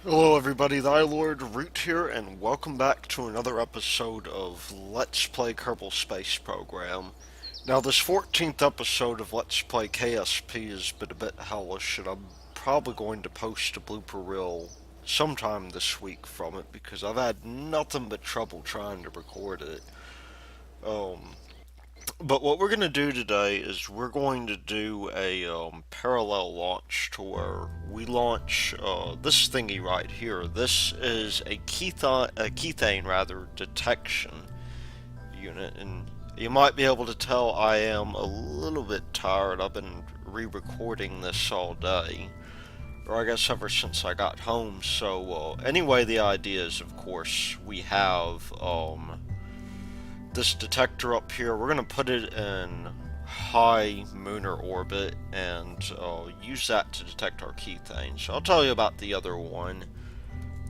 Hello everybody, Thy Lord Root here, and welcome back to another episode of Let's Play Kerbal Space Program. Now this 14th episode of Let's Play KSP has been a bit hellish, and I'm probably going to post a blooper reel sometime this week from it, because I've had nothing but trouble trying to record it. Um, but what we're going to do today is we're going to do a parallel launch to where we launch this thingy right here. This is a kethane rather detection unit, and you might be able to tell I am a little bit tired. I've been re-recording this all day, or I guess ever since I got home. So anyway, the idea is, of course, we have this detector up here. We're going to put it in high Münar orbit and use that to detect our kethane. So I'll tell you about the other one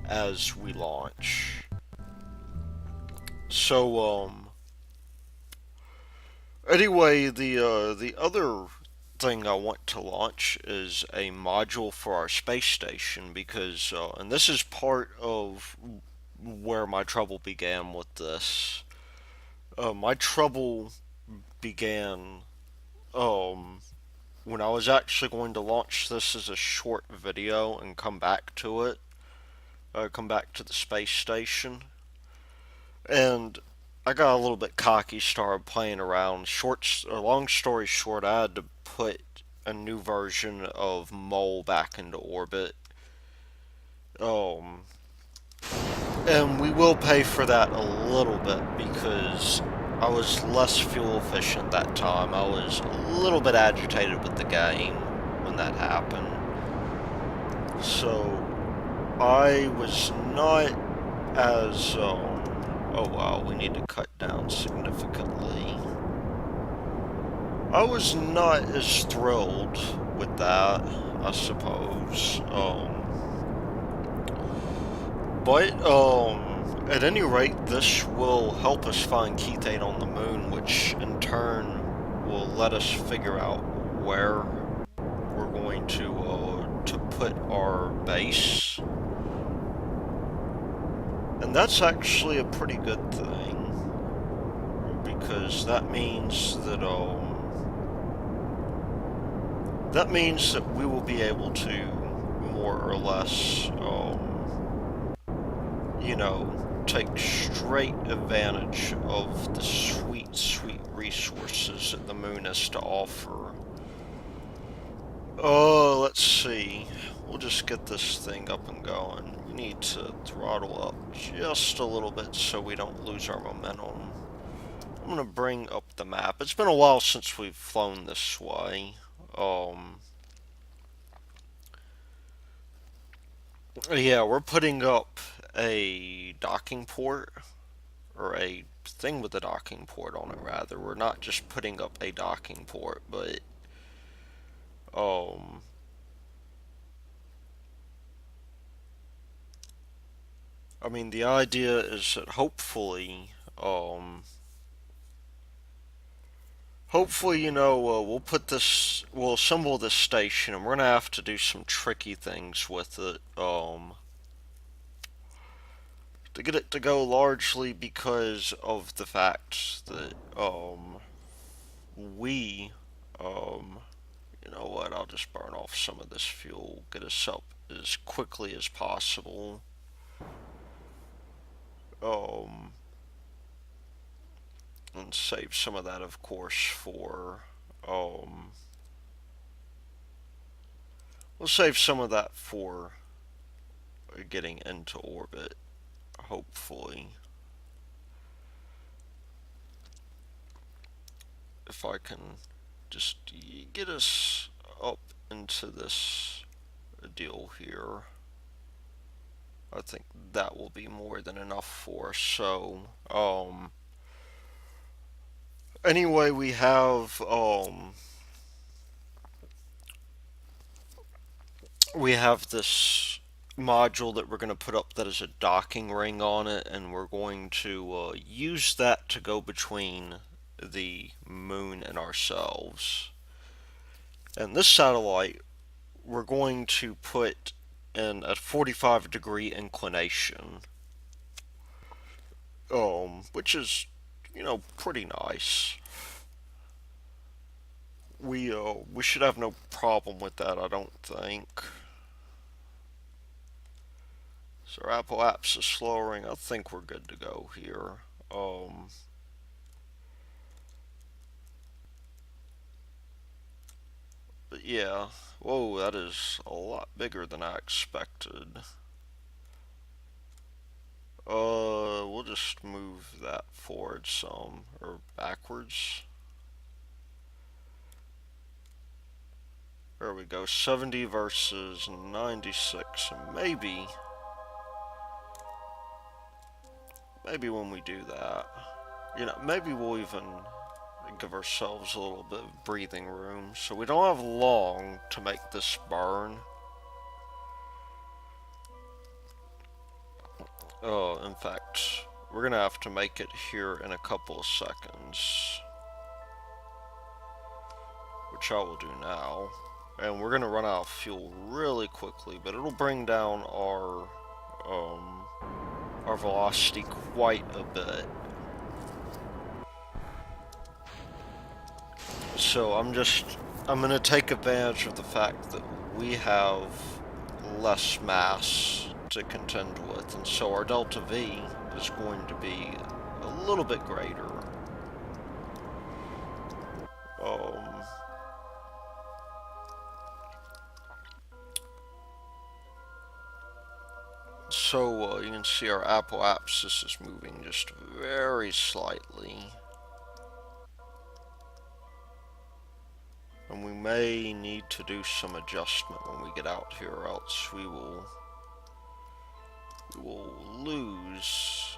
as we launch. So anyway, the other thing I want to launch is a module for our space station, because and this is part of where my trouble began with this. My trouble began um, when I was actually going to launch this as a short video and come back to it, come back to the space station, and I got a little bit cocky, started playing around. Long story short, I had to put a new version of Mole back into orbit. Um, and we will pay for that a little bit because I was less fuel efficient that time. I was a little bit agitated with the game when that happened. So I was not as oh wow, we need to cut down significantly. I was not as thrilled with that, I suppose. But at any rate, this will help us find Kethane on the moon, which in turn will let us figure out where we're going to put our base. And that's actually a pretty good thing, because that means that we will be able to more or less take straight advantage of the sweet, sweet resources that the moon has to offer. Oh, let's see. We'll just get this thing up and going. We need to throttle up just a little bit so we don't lose our momentum. I'm gonna bring up the map. It's been a while since we've flown this way. Yeah, we're putting up a docking port, or a thing with a docking port on it, rather. We're not just putting up a docking port, but um, I mean, the idea is that hopefully, we'll assemble this station, and we're gonna have to do some tricky things with it, to get it to go, largely because of the fact that, we, um, you know what, I'll just burn off some of this fuel, get us up as quickly as possible. Um, and save some of that, of course, um, we'll save some of that for getting into orbit, hopefully. If I can just get us up into this deal here, I think that will be more than enough for us. So, anyway, we have this module that we're going to put up that has a docking ring on it, and we're going to use that to go between the moon and ourselves. And this satellite, we're going to put and at 45-degree inclination, which is, pretty nice. We should have no problem with that, I don't think. So our Apple apps is slowing. I think we're good to go here. Um, but yeah, whoa, that is a lot bigger than I expected. We'll just move that forward some, or backwards. There we go, 70 versus 96. Maybe when we do that, maybe we'll even give ourselves a little bit of breathing room. So we don't have long to make this burn. In fact, we're gonna have to make it here in a couple of seconds, which I will do now. And we're gonna run out of fuel really quickly, but it'll bring down um, our velocity quite a bit. So I'm gonna take advantage of the fact that we have less mass to contend with, and so our delta V is going to be a little bit greater. Um, so you can see our Apple apps, this is moving just very slightly. And we may need to do some adjustment when we get out here, or else we will lose,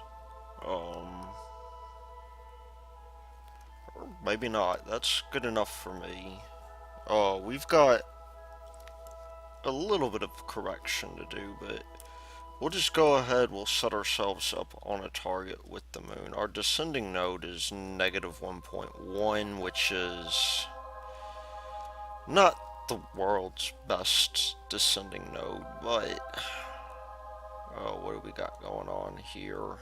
or maybe not. That's good enough for me. We've got a little bit of correction to do, but we'll just go ahead, we'll set ourselves up on a target with the moon. Our descending node is negative 1.1, which is not the world's best descending node, but what do we got going on here?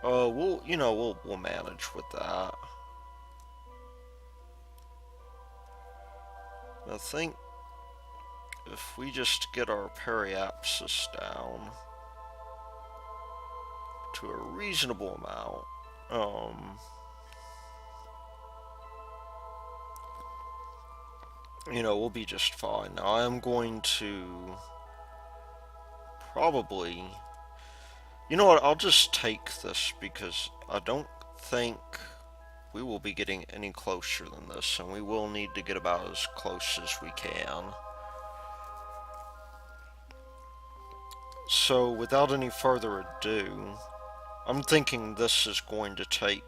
We'll manage with that. I think if we just get our periapsis down to a reasonable amount, we'll be just fine. Now I'm going to probably, you know what, I'll just take this because I don't think we will be getting any closer than this, and we will need to get about as close as we can. So without any further ado, I'm thinking this is going to take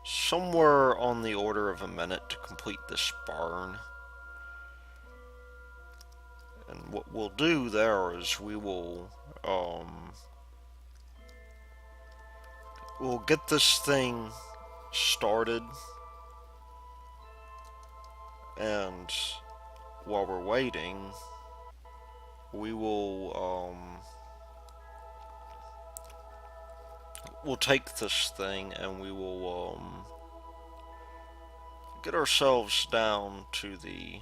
somewhere on the order of a minute to complete this burn. And what we'll do there is we'll get this thing started, and while we're waiting, we will we'll take this thing and we will get ourselves down to the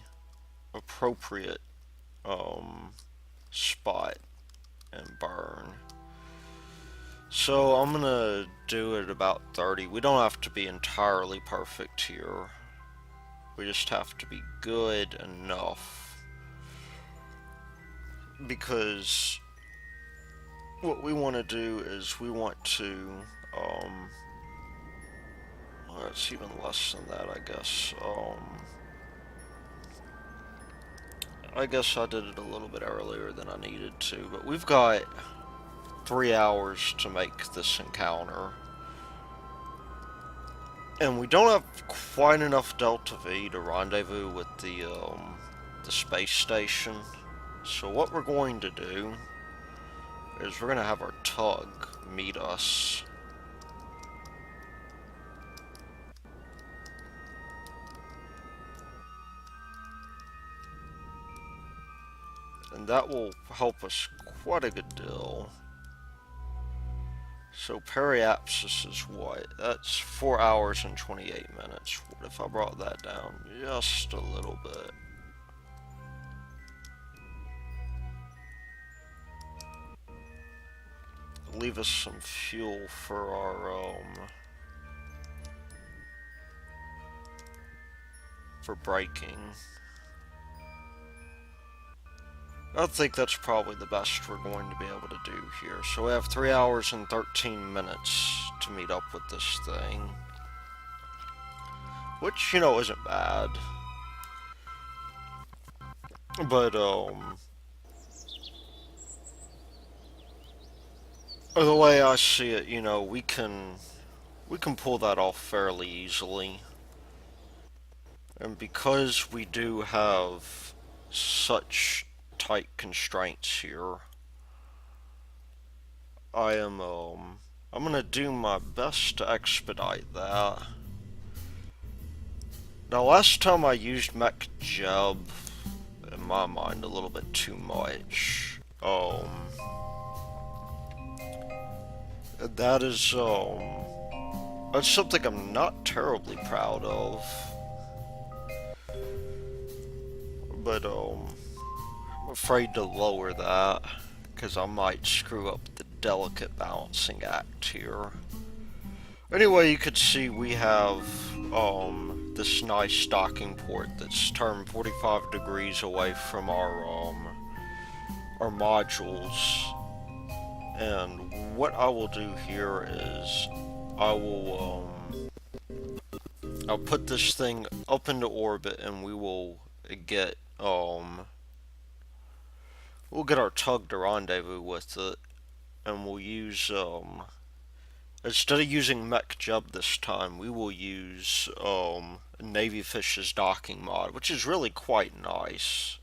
appropriate spot and burn. So I'm gonna do it about 30. We don't have to be entirely perfect here. We just have to be good enough, because what we want to do is we want to well, it's even less than that, I guess. I guess I did it a little bit earlier than I needed to, but we've got 3 hours to make this encounter. And we don't have quite enough Delta V to rendezvous with the space station. So what we're going to do is we're going to have our tug meet us. and that will help us quite a good deal. So periapsis is what? That's 4 hours and 28 minutes. What if I brought that down just a little bit? Leave us some fuel for our, for braking. I think that's probably the best we're going to be able to do here. So we have 3 hours and 13 minutes to meet up with this thing. Which, you know, isn't bad. But, the way I see it, you know, we can pull that off fairly easily. And because we do have such tight constraints here, I'm gonna do my best to expedite that. Now, last time I used mech jeb, in my mind, a little bit too much. That is, that's something I'm not terribly proud of. But, I'm afraid to lower that, because I might screw up the delicate balancing act here. Anyway, you could see we have, this nice docking port that's turned 45 degrees away from our modules. And what I will do here is I'll put this thing up into orbit, and we will get we'll get our tug to rendezvous with it, and we'll use instead of using mech jeb this time, we will use Navy Fish's docking mod, which is really quite nice.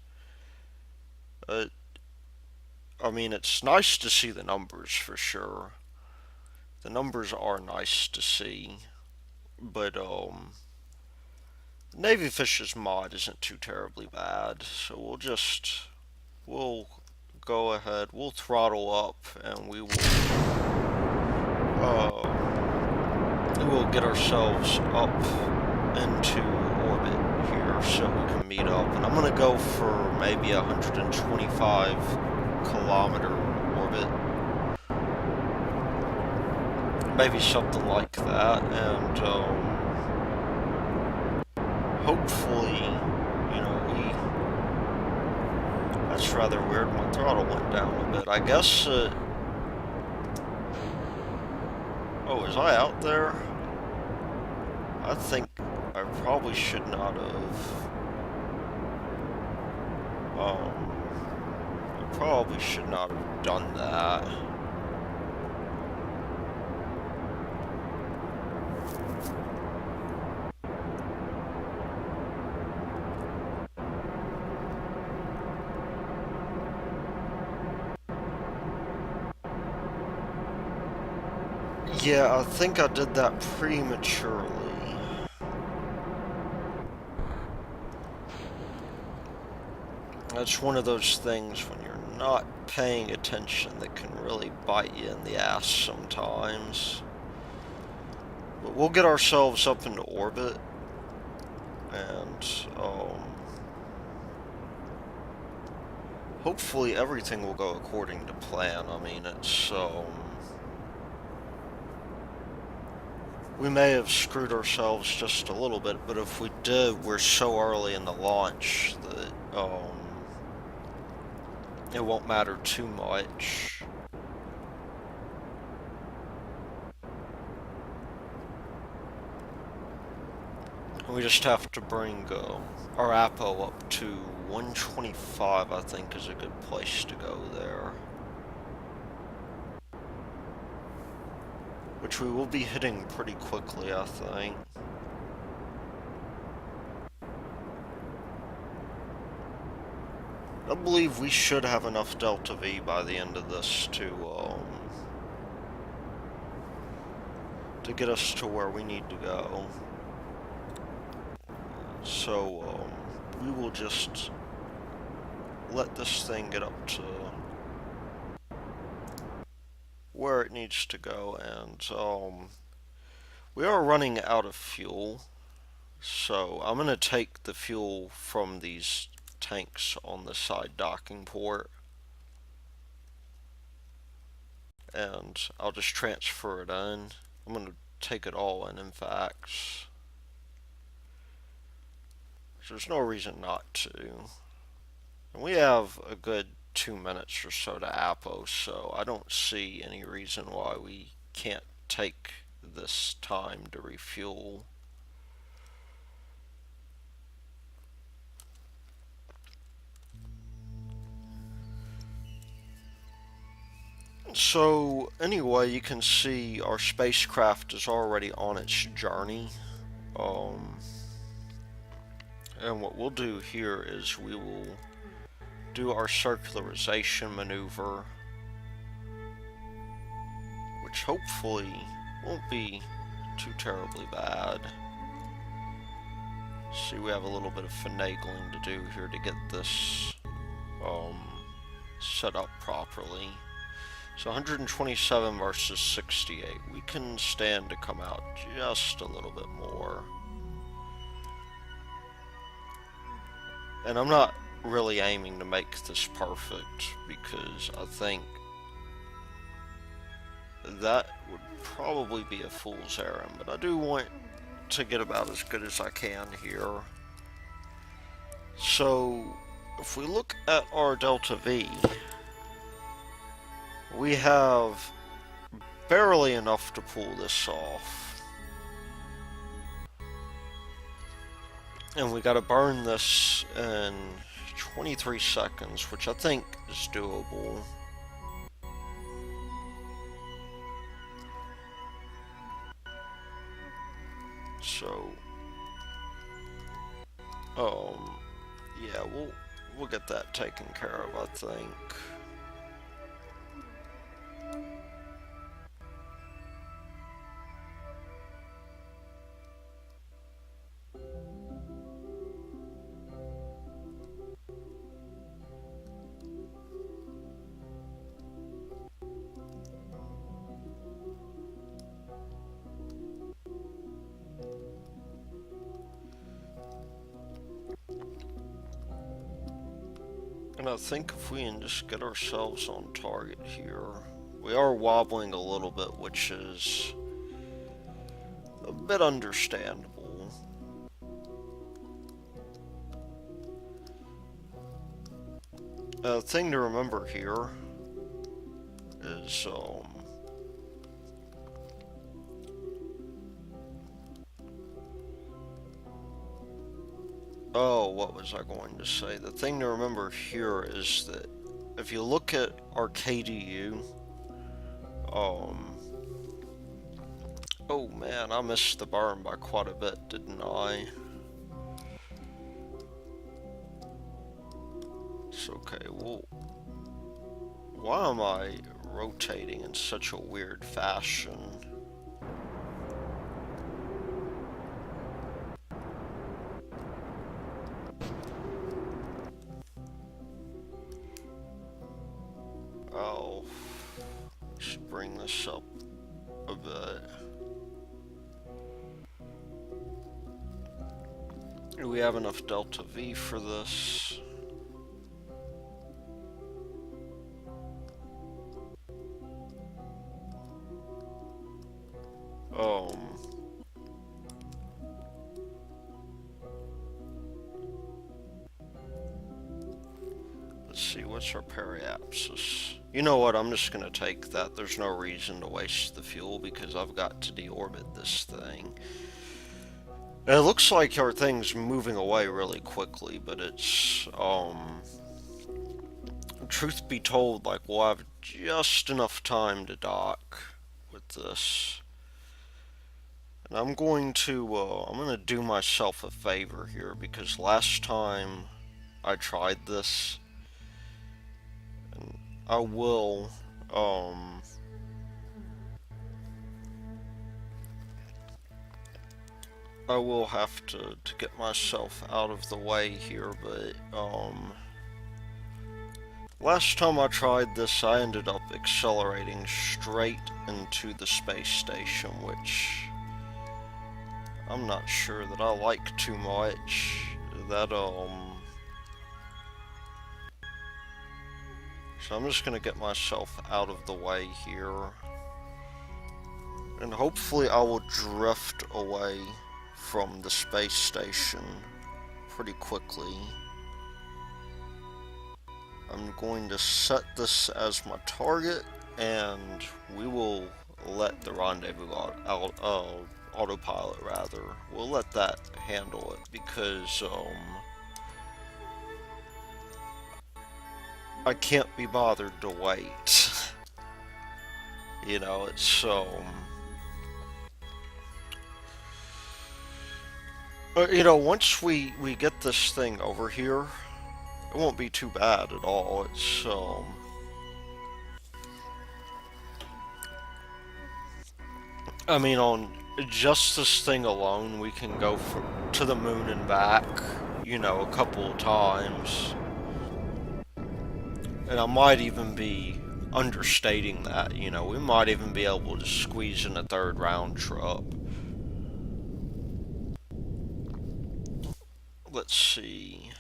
I mean, it's nice to see the numbers for sure. The numbers are nice to see, but Navy Fish's mod isn't too terribly bad. So we'll go ahead, we'll throttle up, and we will get ourselves up into orbit here so we can meet up. And I'm gonna go for maybe 125 kilometer orbit, maybe something like that, and hopefully, you know, that's rather weird. My throttle went down a bit. I guess oh, was I out there? I think I probably should not have. I probably should not have done that. Yeah, I think I did that prematurely. That's one of those things when you're not paying attention that can really bite you in the ass sometimes. But we'll get ourselves up into orbit, and hopefully everything will go according to plan. I mean, it's we may have screwed ourselves just a little bit, but if we did, we're so early in the launch that it won't matter too much. We just have to bring our APO up to 125, I think, is a good place to go there. Which we will be hitting pretty quickly, I think. I believe we should have enough Delta V by the end of this to get us to where we need to go. So, we will just let this thing get up to where it needs to go, and we are running out of fuel, so I'm gonna take the fuel from these tanks on the side docking port, and I'll just transfer it in. I'm gonna take it all in fact. There's no reason not to. And we have a good 2 minutes or so to Apo, so I don't see any reason why we can't take this time to refuel. So anyway, you can see our spacecraft is already on its journey. And what we'll do here is we will do our circularization maneuver, which hopefully won't be too terribly bad. See, we have a little bit of finagling to do here to get this set up properly. So 127 versus 68. We can stand to come out just a little bit more. And I'm not really aiming to make this perfect because I think that would probably be a fool's errand, but I do want to get about as good as I can here. So if we look at our delta V, we have barely enough to pull this off. And we gotta burn this in 23 seconds, which I think is doable. So, yeah, we'll get that taken care of, I think. And I think if we can just get ourselves on target here, we are wobbling a little bit, which is a bit understandable. Thing to remember here is, oh, what was I going to say? The thing to remember here is that if you look at our KDU, oh man, I missed the burn by quite a bit, didn't I? It's okay, well, why am I rotating in such a weird fashion? Oh, should bring this up a bit. Do we have enough delta V for this? Let's see, what's our periapsis? You know what, I'm just gonna take that. There's no reason to waste the fuel because I've got to deorbit this thing. And it looks like our thing's moving away really quickly, but it's, truth be told, like, we'll have just enough time to dock with this. And I'm going to do myself a favor here because last time I tried this, and I will, I will have to get myself out of the way here, but, Last time I tried this, I ended up accelerating straight into the space station, which I'm not sure that I like too much. That, So I'm just gonna get myself out of the way here. And hopefully I will drift away from the space station pretty quickly. I'm going to set this as my target, and we will let the rendezvous autopilot rather. We'll let that handle it because I can't be bothered to wait. You know, it's you know, once we get this thing over here, it won't be too bad at all. It's I mean, on just this thing alone, we can go to the moon and back, you know, a couple of times. And I might even be understating that, you know, we might even be able to squeeze in a third round trip. Let's see.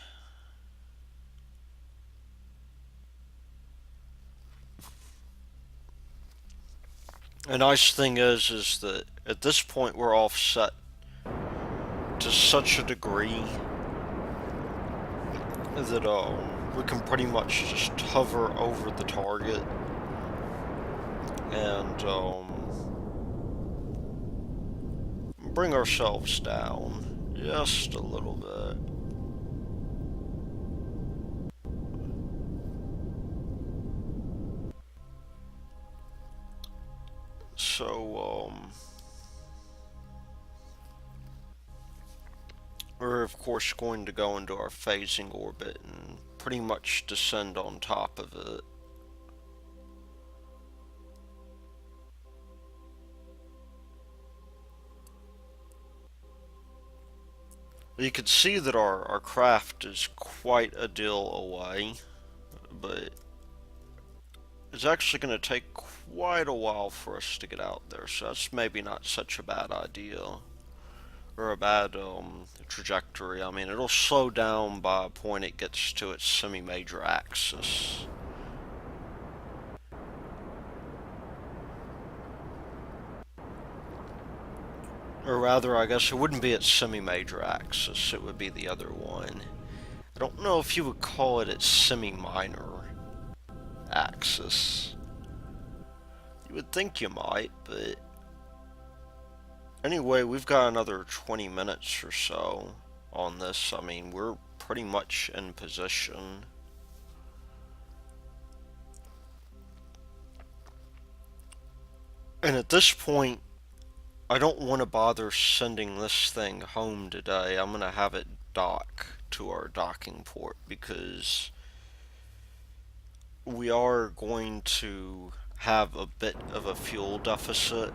A nice thing is that at this point we're offset to such a degree that we can pretty much just hover over the target and bring ourselves down just a little bit. So we're of course going to go into our phasing orbit and pretty much descend on top of it. You can see that our craft is quite a deal away, but it's actually going to take quite a while for us to get out there, so that's maybe not such a bad idea. Or a bad trajectory. I mean, it'll slow down by the point it gets to its semi-major axis. Or rather, I guess it wouldn't be its semi-major axis, it would be the other one. I don't know if you would call it its semi-minor axis. You would think you might, but anyway, we've got another 20 minutes or so on this. I mean, we're pretty much in position. And at this point, I don't want to bother sending this thing home today. I'm going to have it dock to our docking port because we are going to have a bit of a fuel deficit.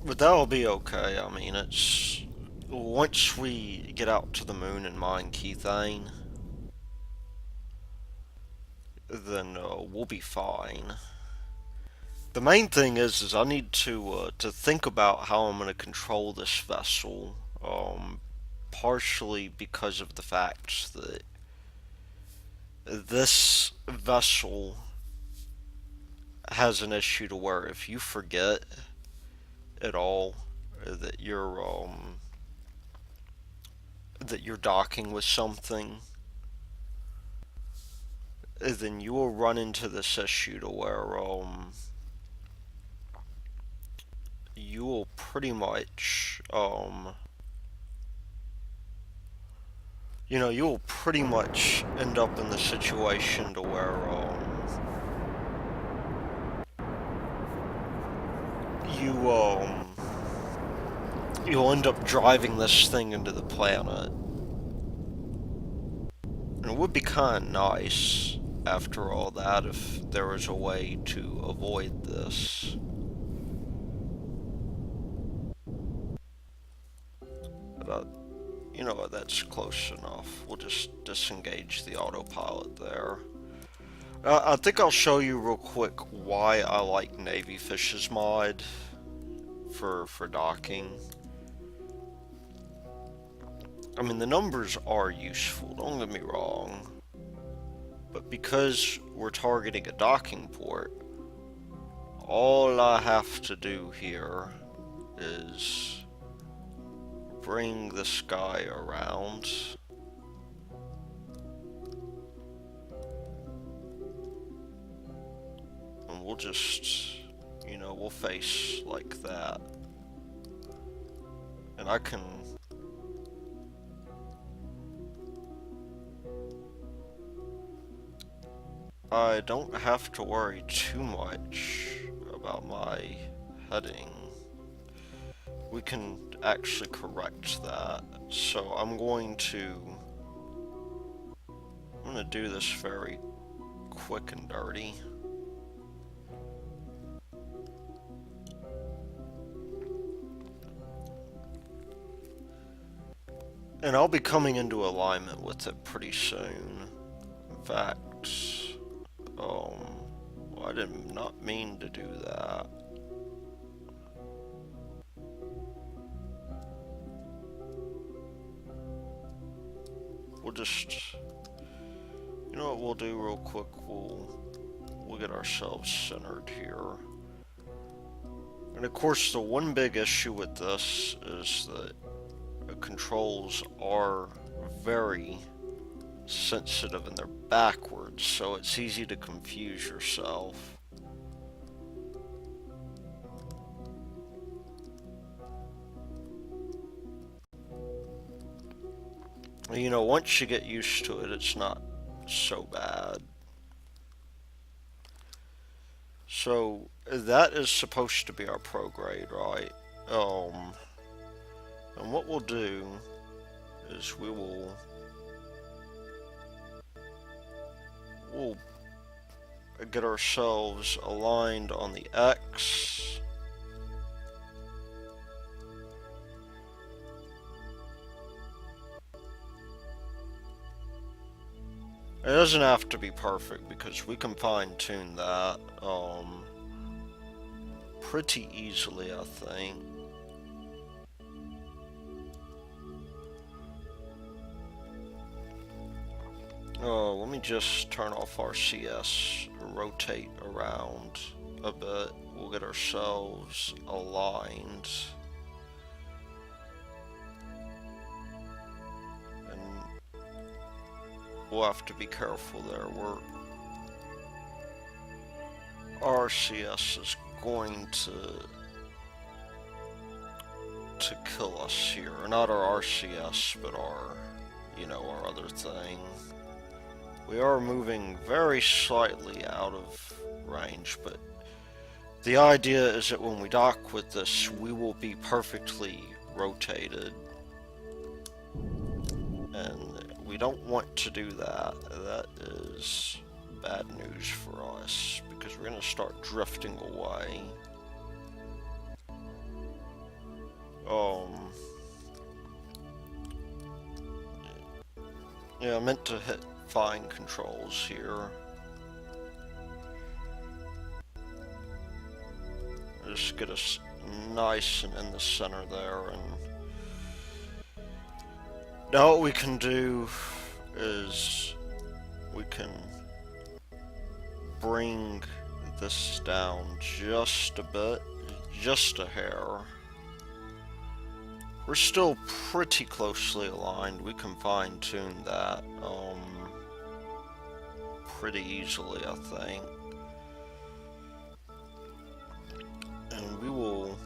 But that'll be okay. I mean, it's once we get out to the moon and mine Kethane, then we'll be fine. The main thing is I need to think about how I'm going to control this vessel. Partially because of the fact that this vessel has an issue to where if you forget at all that you're docking with something, then you will run into this issue to where you will pretty much you know, you will pretty much end up in the situation to where you you'll end up driving this thing into the planet. And it would be kind of nice after all that if there was a way to avoid this. You know what, that's close enough. We'll just disengage the autopilot there. I think I'll show you real quick why I like Navy Fish's mod for docking. I mean, the numbers are useful, don't get me wrong. But because we're targeting a docking port, all I have to do here is bring this guy around. And we'll just, we'll face like that. And I don't have to worry too much about my heading. We can actually correct that. So I'm going to do this very quick and dirty. And I'll be coming into alignment with it pretty soon. In fact, I did not mean to do that. We'll just, you know what we'll do real quick? We'll get ourselves centered here. And of course, the one big issue with this is that the controls are very sensitive and they're backwards, so it's easy to confuse yourself. Once you get used to it, it's not so bad. So that is supposed to be our prograde, right? And what we'll do is we'll get ourselves aligned on the X. It doesn't have to be perfect because we can fine-tune that pretty easily, I think. Let me just turn off our CS, rotate around a bit. We'll get ourselves aligned. And we'll have to be careful there. Our CS is going to kill us here. Not our RCS, but our other thing. We are moving very slightly out of range, but the idea is that when we dock with this, we will be perfectly rotated. And we don't want to do that. That is bad news for us, because we're going to start drifting away. Yeah, I meant to hit fine controls here. Just get us nice and in the center there, and now what we can do is we can bring this down just a bit, just a hair. We're still pretty closely aligned. We can fine-tune that pretty easily, I think. And we will,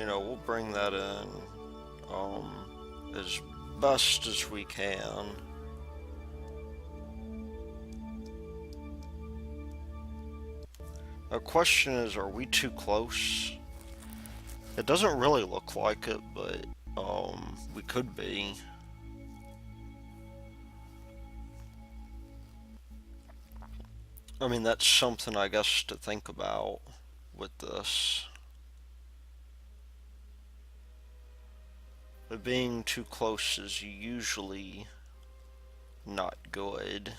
we'll bring that in as best as we can. The question is, are we too close? It doesn't really look like it, but we could be. I mean, that's something I guess to think about with this. being too close is usually not good.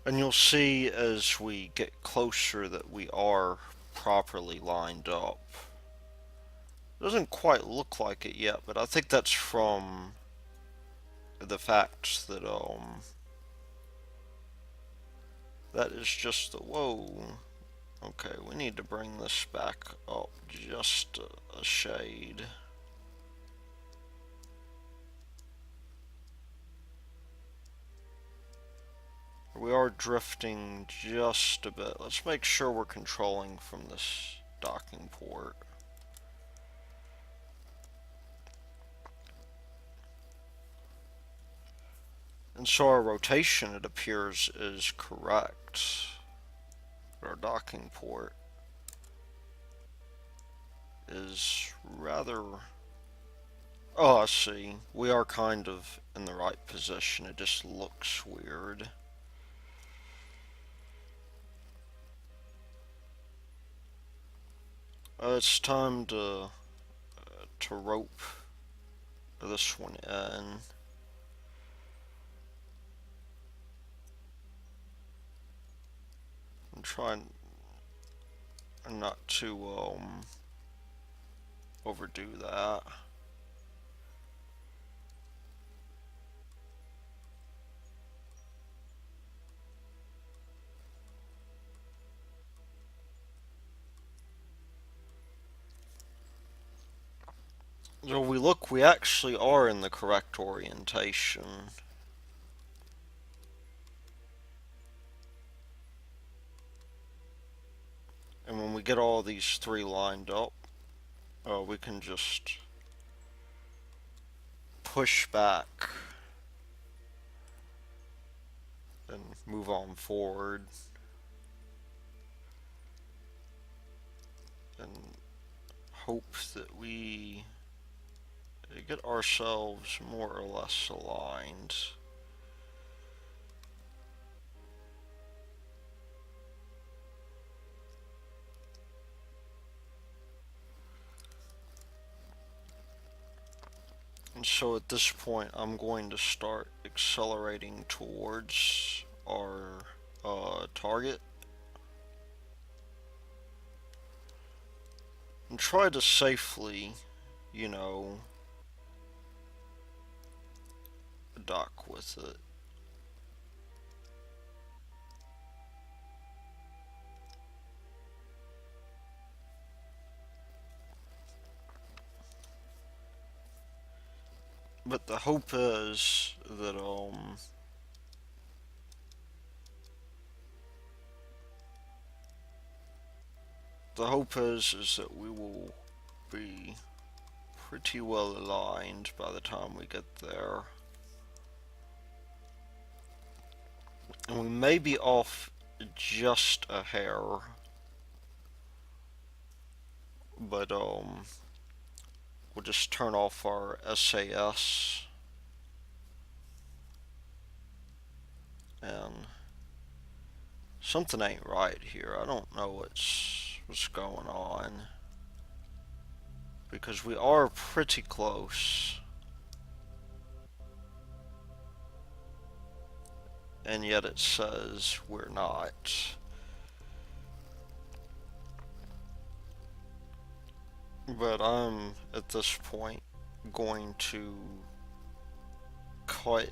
And you'll see as we get closer that we are properly lined up. It doesn't quite look like it yet, but I think that's from the fact that that is just the whoa. Okay, we need to bring this back up just a shade. We are drifting just a bit. Let's make sure we're controlling from this docking port. And so our rotation, it appears, is correct. Our docking port is rather... Oh, I see. We are kind of in the right position. It just looks weird. It's time to rope this one in. I'm trying not to overdo that. So we actually are in the correct orientation. And when we get all these three lined up, we can just push back and move on forward. And hope that we get ourselves more or less aligned. And so at this point, I'm going to start accelerating towards our target. And try to safely, you know, dock with it. But the hope is that that we will be pretty well aligned by the time we get there. And we may be off just a hair, but we'll just turn off our SAS and something ain't right here. I don't know what's going on, because we are pretty close, and yet it says we're not. But I'm at this point going to cut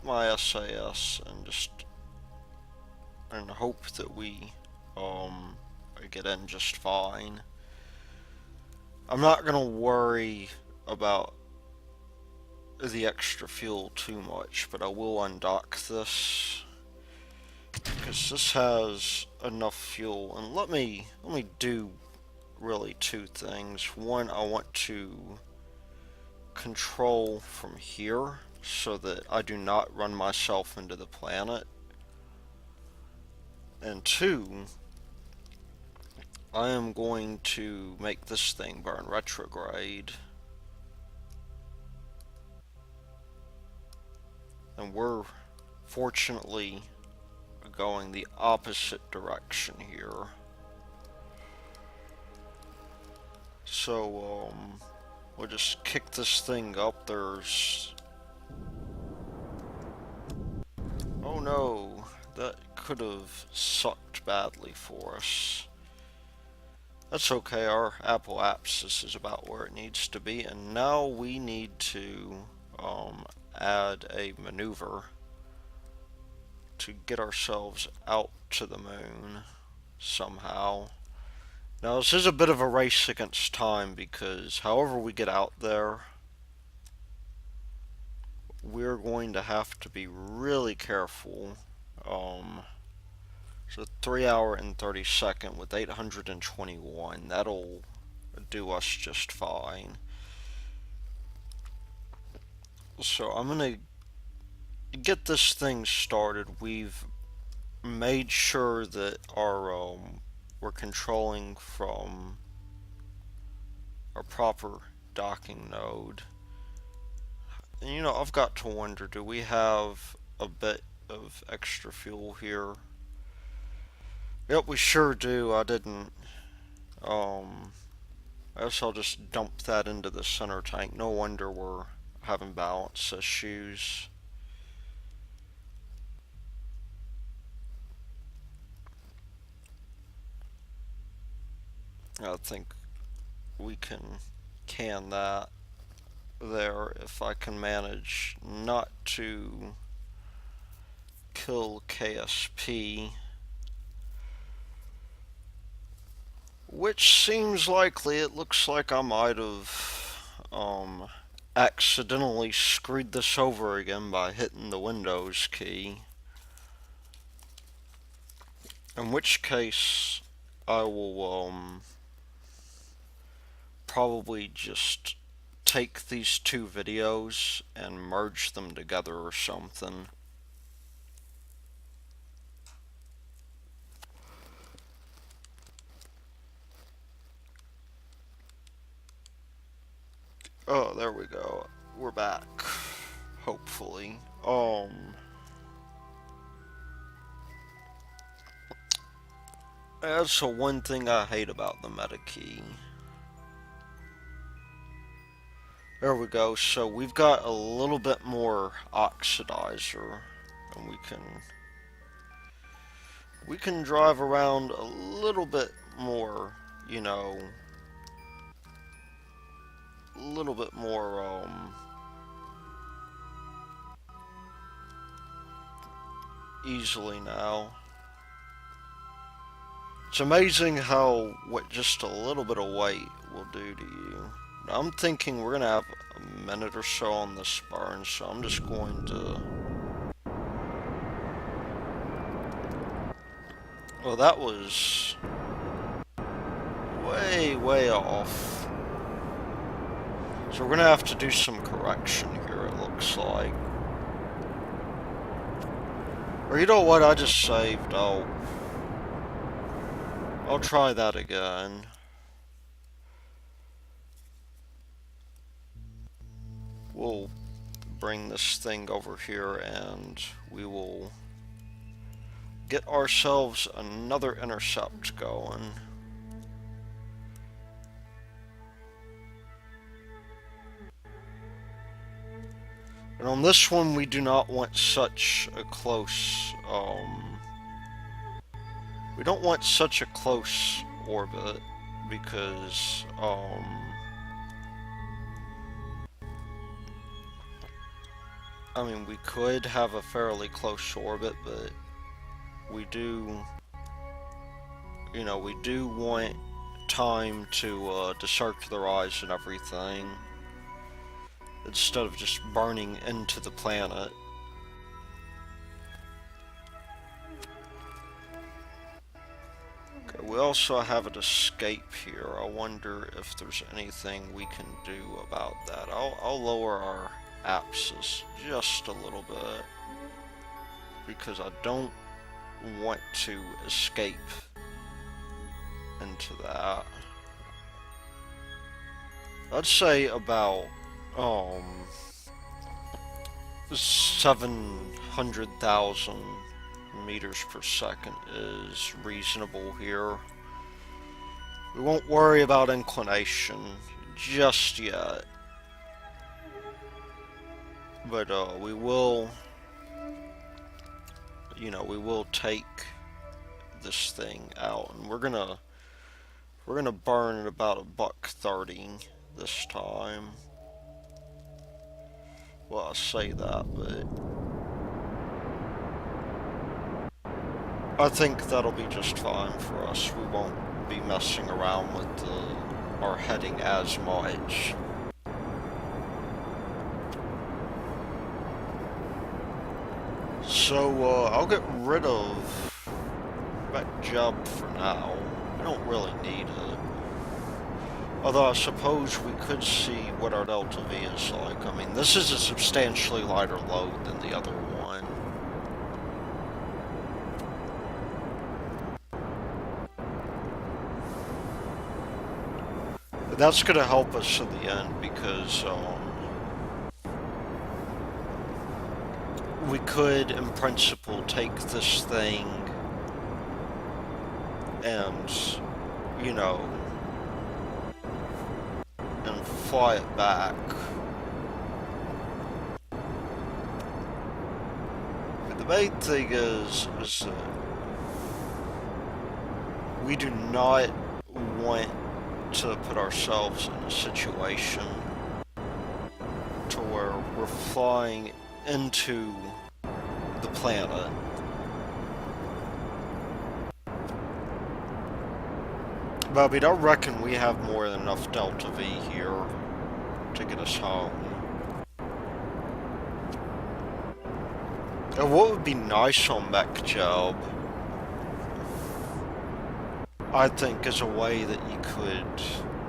my SAS and hope that we get in just fine. I'm not gonna worry about the extra fuel too much, but I will undock this because this has enough fuel. And let me do really two things. One, I want to control from here so that I do not run myself into the planet. And two, I am going to make this thing burn retrograde. And we're fortunately going the opposite direction here. So, we'll just kick this thing up. Oh no, that could have sucked badly for us. That's okay, our Apple Apsis is about where it needs to be, and now we need to add a maneuver to get ourselves out to the moon somehow. Now this is a bit of a race against time because however we get out there, we're going to have to be really careful. So 3 hour and 30-second with 821, that'll do us just fine. So I'm gonna get this thing started. We've made sure that our we're controlling from our proper docking node. And you know, I've got to wonder, do we have a bit of extra fuel here? Yep, we sure do. I didn't. I guess I'll just dump that into the center tank. No wonder we're having balance issues. I think we can that there if I can manage not to kill KSP, which seems likely. It looks like I might have accidentally screwed this over again by hitting the Windows key, in which case I will probably just take these two videos and merge them together or something. Oh, there we go. We're back. Hopefully. That's the one thing I hate about the meta key. There we go. So we've got a little bit more oxidizer, and we can drive around a little bit more, you know, a little bit more easily now. It's amazing how what just a little bit of weight will do to you. Now, I'm thinking we're gonna have a minute or so on this burn, so I'm just going to. Well, that was way off. So we're gonna have to do some correction here, it looks like. Or you know what, I just saved. I'll try that again. We'll bring this thing over here and we will get ourselves another intercept going. And on this one we do not want such a close we don't want such a close orbit because I mean, we could have a fairly close orbit, but we do, you know, we do want time to decircularize and everything instead of just burning into the planet. Okay, we also have an escape here. I wonder if there's anything we can do about that. I'll lower our apsis just a little bit because I don't want to escape into that. I'd say about 700,000 meters per second is reasonable here. We won't worry about inclination just yet. But we will, we will take this thing out, and we're gonna burn at about $1.30 this time. Well, I say that, but I think that'll be just fine for us. We won't be messing around with our heading as much. So, I'll get rid of that job for now. We don't really need it. Although I suppose we could see what our Delta V is like. I mean, this is a substantially lighter load than the other one. But that's going to help us in the end because we could, in principle, take this thing and, and fly it back. But the main thing is that we do not want to put ourselves in a situation to where we're flying into the planet. But I mean, I reckon we have more than enough Delta V here to get us home. And what would be nice on that job, I think, is a way that you could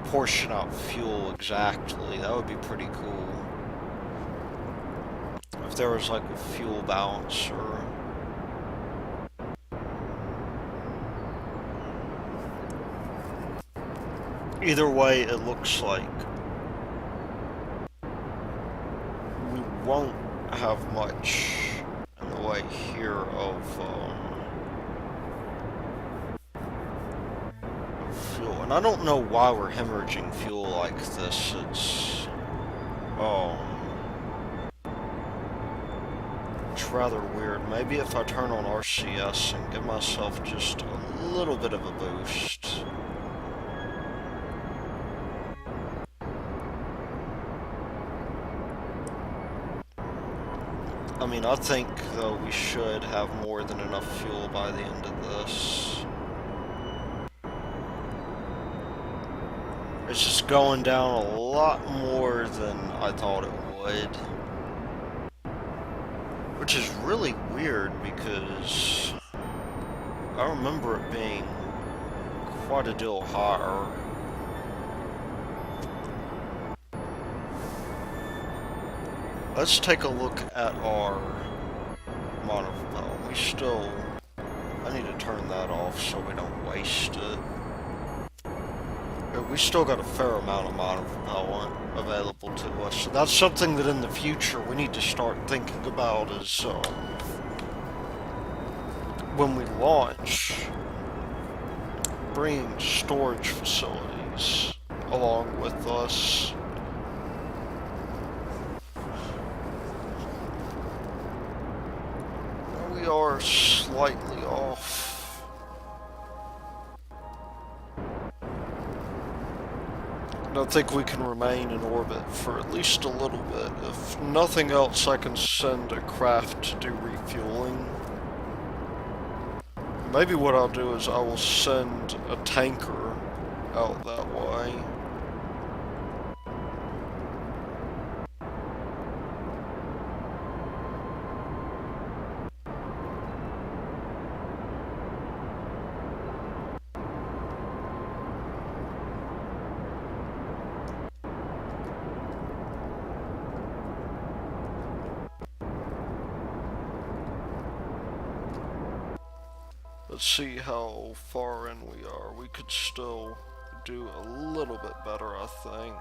portion out fuel exactly. That would be pretty cool. If there was like a fuel balancer. Either way, it looks like we won't have much in the way here of fuel. And I don't know why we're hemorrhaging fuel like this. It's rather weird. Maybe if I turn on RCS and give myself just a little bit of a boost. I mean, I think, though, we should have more than enough fuel by the end of this. It's just going down a lot more than I thought it would. Which is really weird, because I remember it being quite a deal higher. Let's take a look at our monopropellant. I need to turn that off so we don't waste it. We still got a fair amount of monopropellant available to us. So that's something that in the future we need to start thinking about is when we launch, bringing storage facilities along with us. We are slightly off. I think we can remain in orbit for at least a little bit. If nothing else, I can send a craft to do refueling. Maybe what I'll do is I will send a tanker out that way. Let's see how far in we are. We could still do a little bit better, I think.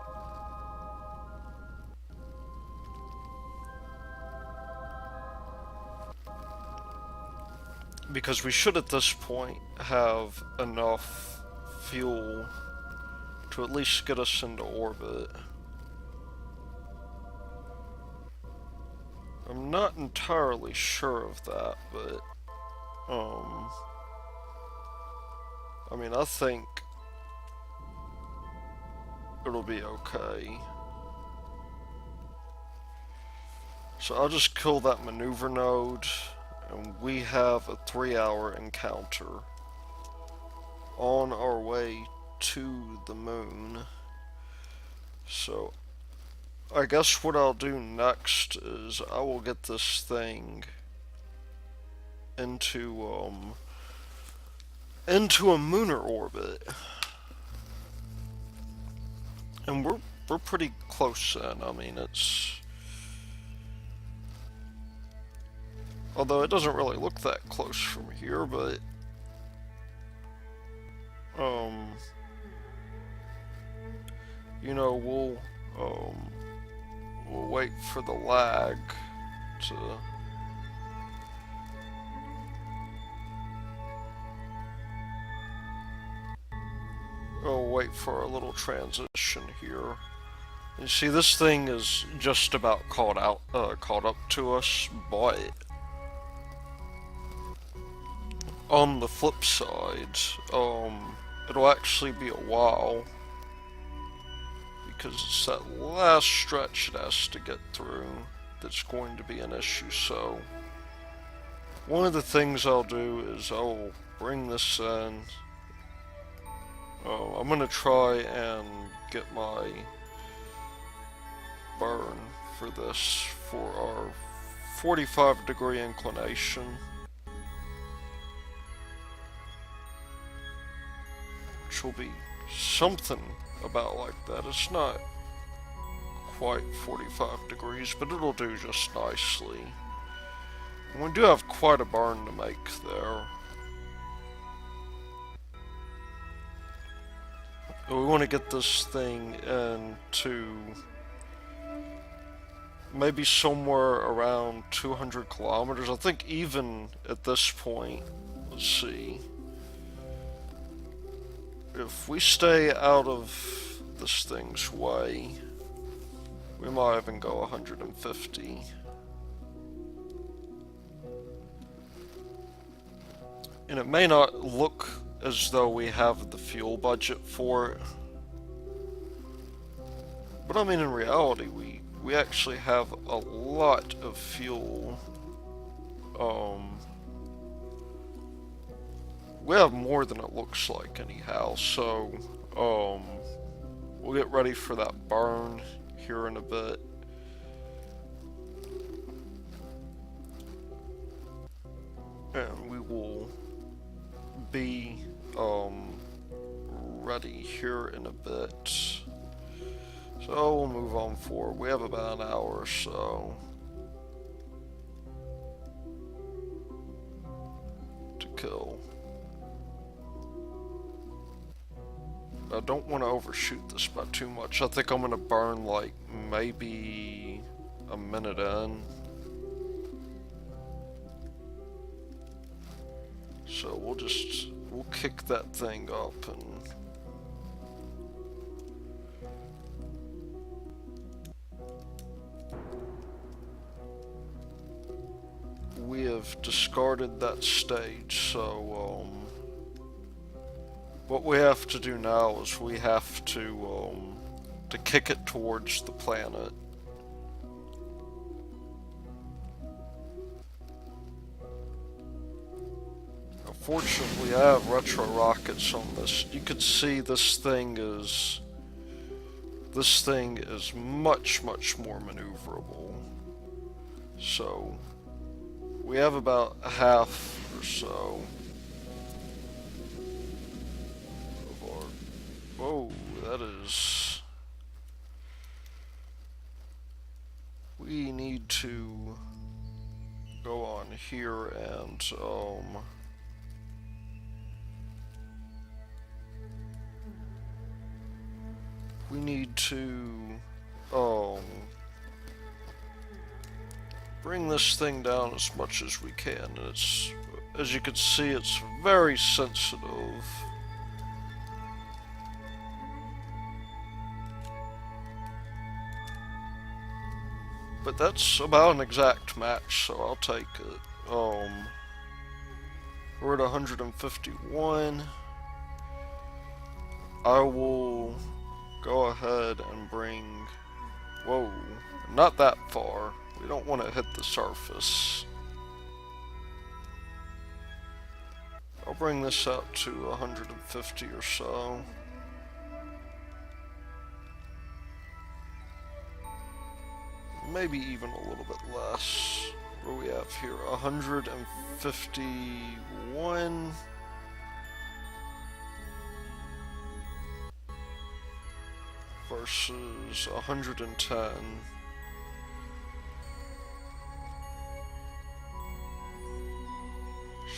Because we should at this point have enough fuel to at least get us into orbit. I'm not entirely sure of that, but, I mean, I think it'll be okay. So I'll just kill that maneuver node, and we have a 3-hour encounter on our way to the moon. So I guess what I'll do next is I will get this thing into a Münar orbit. And we're pretty close in. I mean, it's, although it doesn't really look that close from here, but you know, we'll wait for the lag to wait for a little transition here. You see, this thing is just about caught up to us, but on the flip side, it'll actually be a while because it's that last stretch it has to get through that's going to be an issue. So one of the things I'll do is I'll bring this in. I'm gonna try and get my burn for this for our 45-degree inclination. Which will be something about like that. It's not quite 45 degrees, but it'll do just nicely. And we do have quite a burn to make there. We want to get this thing into maybe somewhere around 200 kilometers. I think even at this point, let's see. If we stay out of this thing's way, we might even go 150. And it may not look as though we have the fuel budget for it. But I mean, in reality, we actually have a lot of fuel. We have more than it looks like anyhow, so we'll get ready for that burn here in a bit. And we will be ready here in a bit. So we'll move on forward. We have about an hour or so to kill. I don't want to overshoot this by too much. I think I'm going to burn like maybe a minute in. So we'll kick that thing up and we have discarded that stage, so what we have to do now is we have to kick it towards the planet. Fortunately, I have retro rockets on this. You can see this thing is much more maneuverable. So we have about half or so of our. Whoa, that is. We need to go on here and we need to bring this thing down as much as we can. And it's, as you can see, it's very sensitive. But that's about an exact match, so I'll take it. We're at 151. I will go ahead and bring... Whoa, not that far. We don't want to hit the surface. I'll bring this up to 150 or so. Maybe even a little bit less. What do we have here? 151. Versus 110.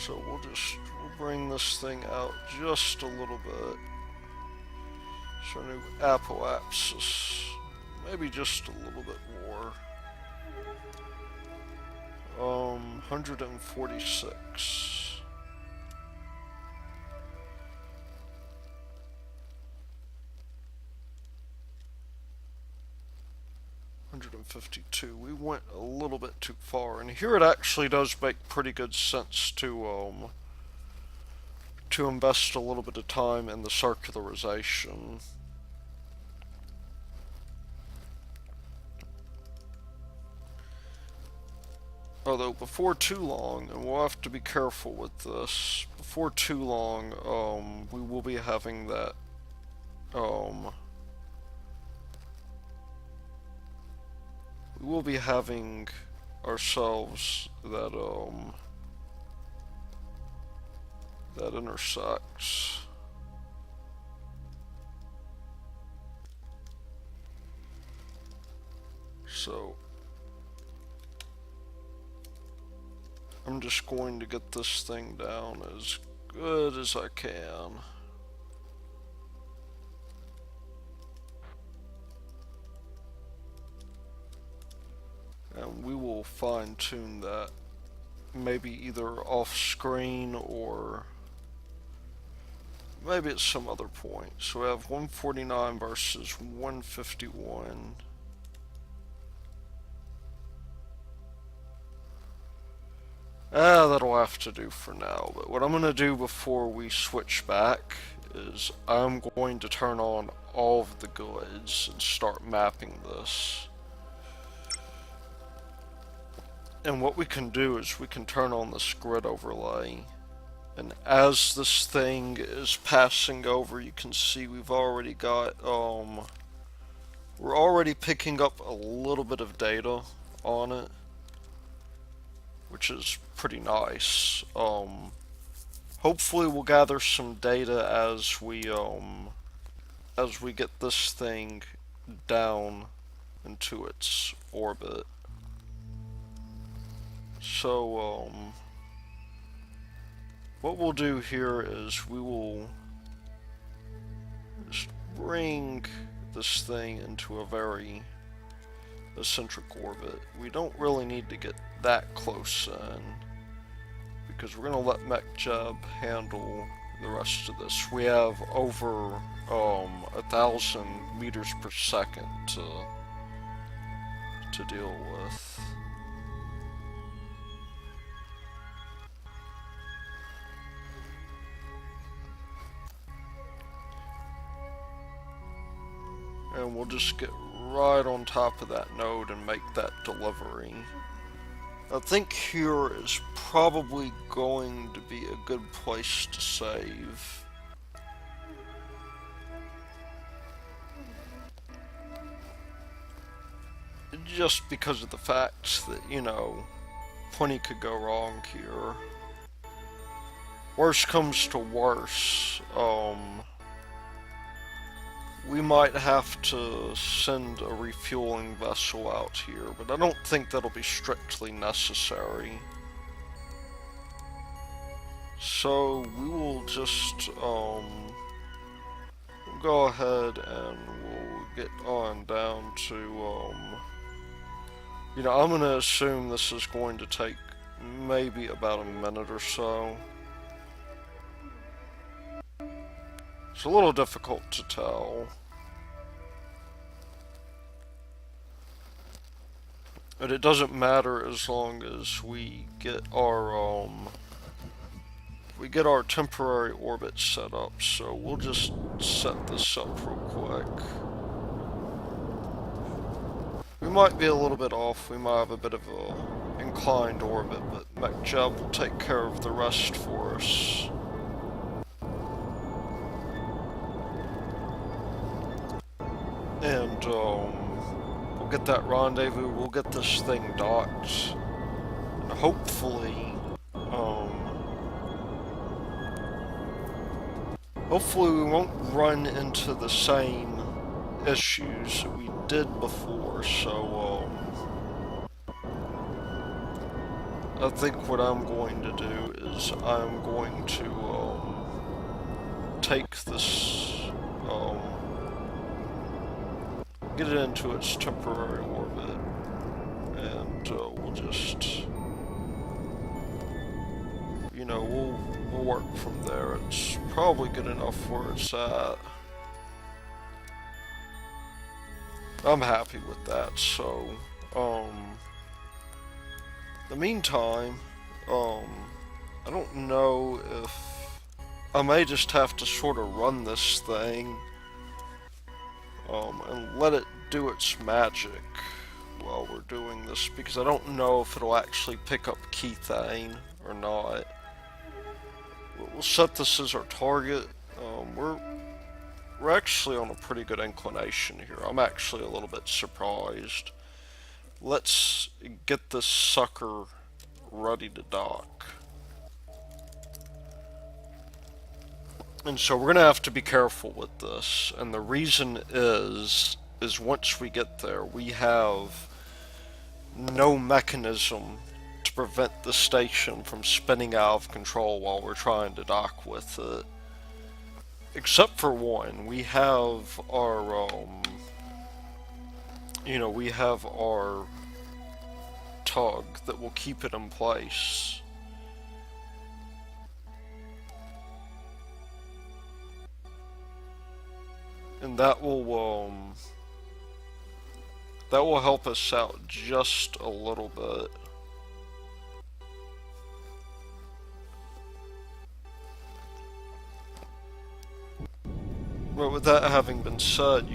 So we'll bring this thing out just a little bit. So new apoapsis. Maybe just a little bit more. 146. 152. We went a little bit too far, and here it actually does make pretty good sense to invest a little bit of time in the circularization. Although before too long, and we'll have to be careful with this, before too long, we will be having that, we will be having ourselves that, that intersects. So, I'm just going to get this thing down as good as I can. And we will fine-tune that maybe either off-screen or maybe at some other point. So we have 149 versus 151. That'll have to do for now. But what I'm going to do before we switch back is I'm going to turn on all of the goods and start mapping this. And what we can do is we can turn on this grid overlay. And as this thing is passing over, you can see we've already got, we're already picking up a little bit of data on it, which is pretty nice. Hopefully we'll gather some data as we get this thing down into its orbit. So, what we'll do here is we will just bring this thing into a very eccentric orbit. We don't really need to get that close in, because we're going to let MechJeb handle the rest of this. We have over 1,000 meters per second to deal with. And we'll just get right on top of that node and make that delivery. I think here is probably going to be a good place to save. Just because of the fact that, you know, plenty could go wrong here. Worst comes to worst, we might have to send a refueling vessel out here, but I don't think that'll be strictly necessary. So we will just we'll go ahead and we'll get on down to you know, I'm gonna assume this is going to take maybe about a minute or so. It's a little difficult to tell. But it doesn't matter as long as we get our temporary orbit set up. So we'll just set this up real quick. We might be a little bit off. We might have a bit of a inclined orbit, but MechJeb will take care of the rest for us. And we'll get that rendezvous. We'll get this thing docked, and hopefully we won't run into the same issues that we did before. So I think what I'm going to do is I'm going to take this, get it into its temporary orbit, and we'll just, we'll work from there. It's probably good enough where it's at. I'm happy with that. So, in the meantime, I don't know if I may just have to sort of run this thing, and let it do its magic while we're doing this, because I don't know if it'll actually pick up Kethane or not. We'll set this as our target. We're actually on a pretty good inclination here. I'm actually a little bit surprised. Let's get this sucker ready to dock. And so we're going to have to be careful with this. And the reason is once we get there, we have no mechanism to prevent the station from spinning out of control while we're trying to dock with it. Except for one. We have our, we have our tug that will keep it in place. And that will help us out just a little bit. But with that having been said,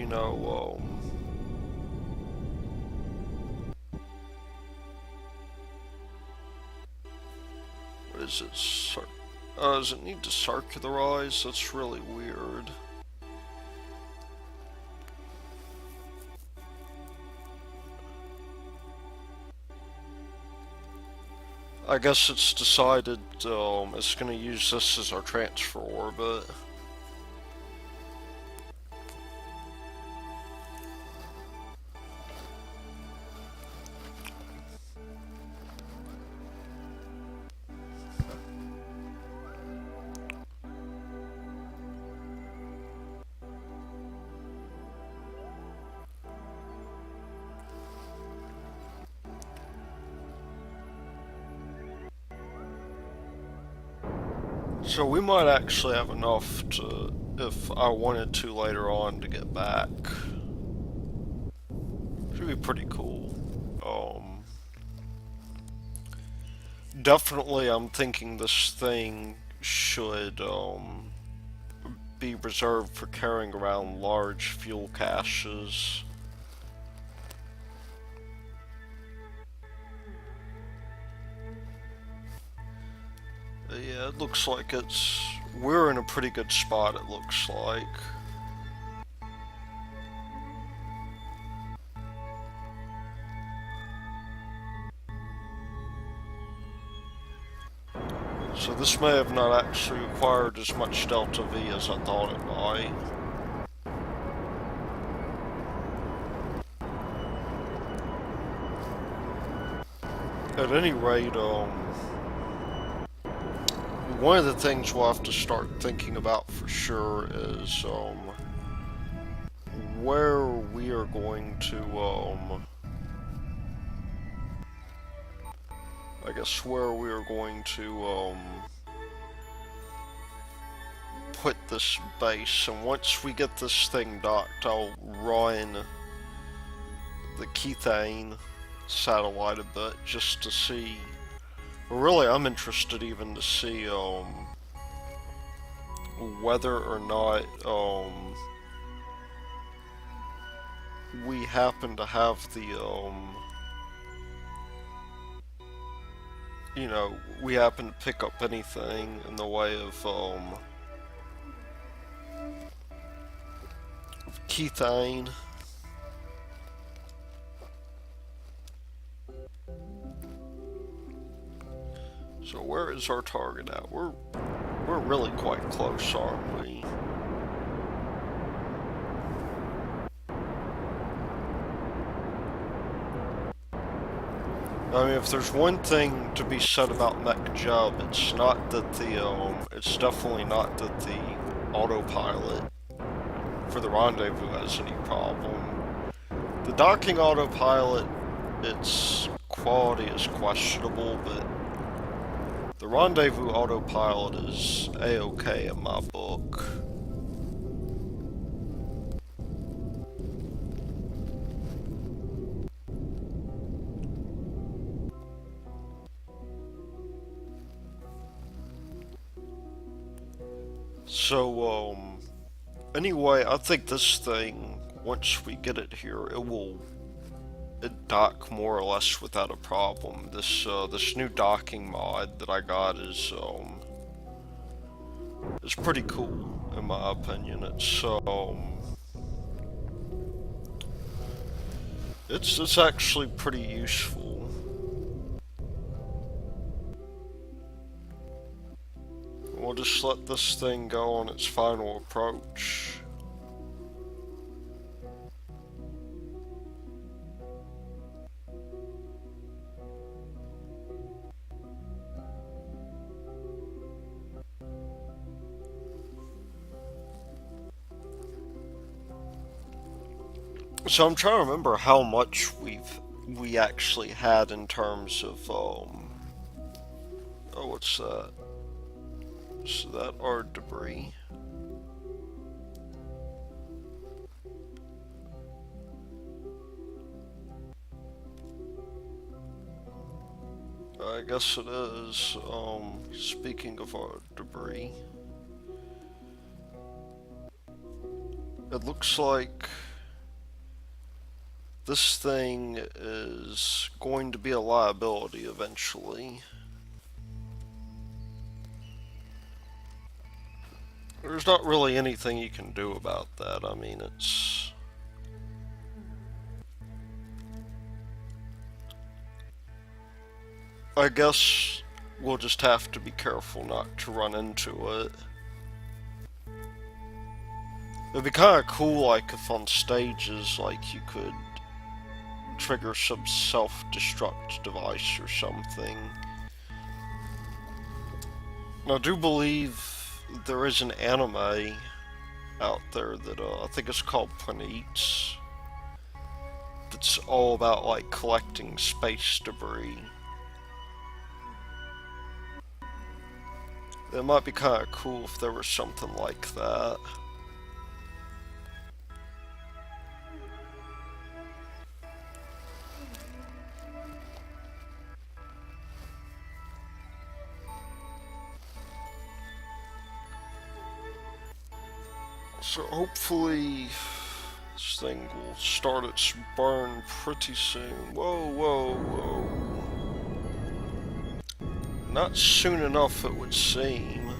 what is it? Does it need to circularize? That's really weird. I guess it's decided it's going to use this as our transfer orbit. So we might actually have enough to, if I wanted to later on, to get back. Should be pretty cool. Definitely I'm thinking this thing should be reserved for carrying around large fuel caches. Yeah, it looks like we're in a pretty good spot, it looks like. So this may have not actually required as much delta V as I thought it might. At any rate, one of the things we'll have to start thinking about for sure is where we are going to I guess where we are going to put this base. And once we get this thing docked, I'll run the Kethane satellite a bit just to see. Really, I'm interested even to see whether or not we happen to have the we happen to pick up anything in the way of Kethane. So where is our target at? We're really quite close, aren't we? I mean, if there's one thing to be said about Mech Jub, it's definitely not that the autopilot for the rendezvous has any problem. The docking autopilot, its quality is questionable, but the rendezvous autopilot is a-okay in my book. So, anyway, I think this thing, once we get it here, it dock more or less without a problem. This new docking mod that I got is pretty cool in my opinion. It's actually pretty useful. We'll just let this thing go on its final approach. So I'm trying to remember how much we actually had in terms of oh, what's that? So that are debris. I guess it is. Speaking of our debris, it looks like this thing is going to be a liability eventually. There's not really anything you can do about that. I mean, I guess we'll just have to be careful not to run into it. It'd be kind of cool, like, if on stages, like, you could trigger some self-destruct device or something. Now, I do believe there is an anime out there that I think it's called Planetes. That's all about like collecting space debris. It might be kind of cool if there was something like that. So hopefully this thing will start its burn pretty soon. Whoa, whoa, whoa. Not soon enough, it would seem.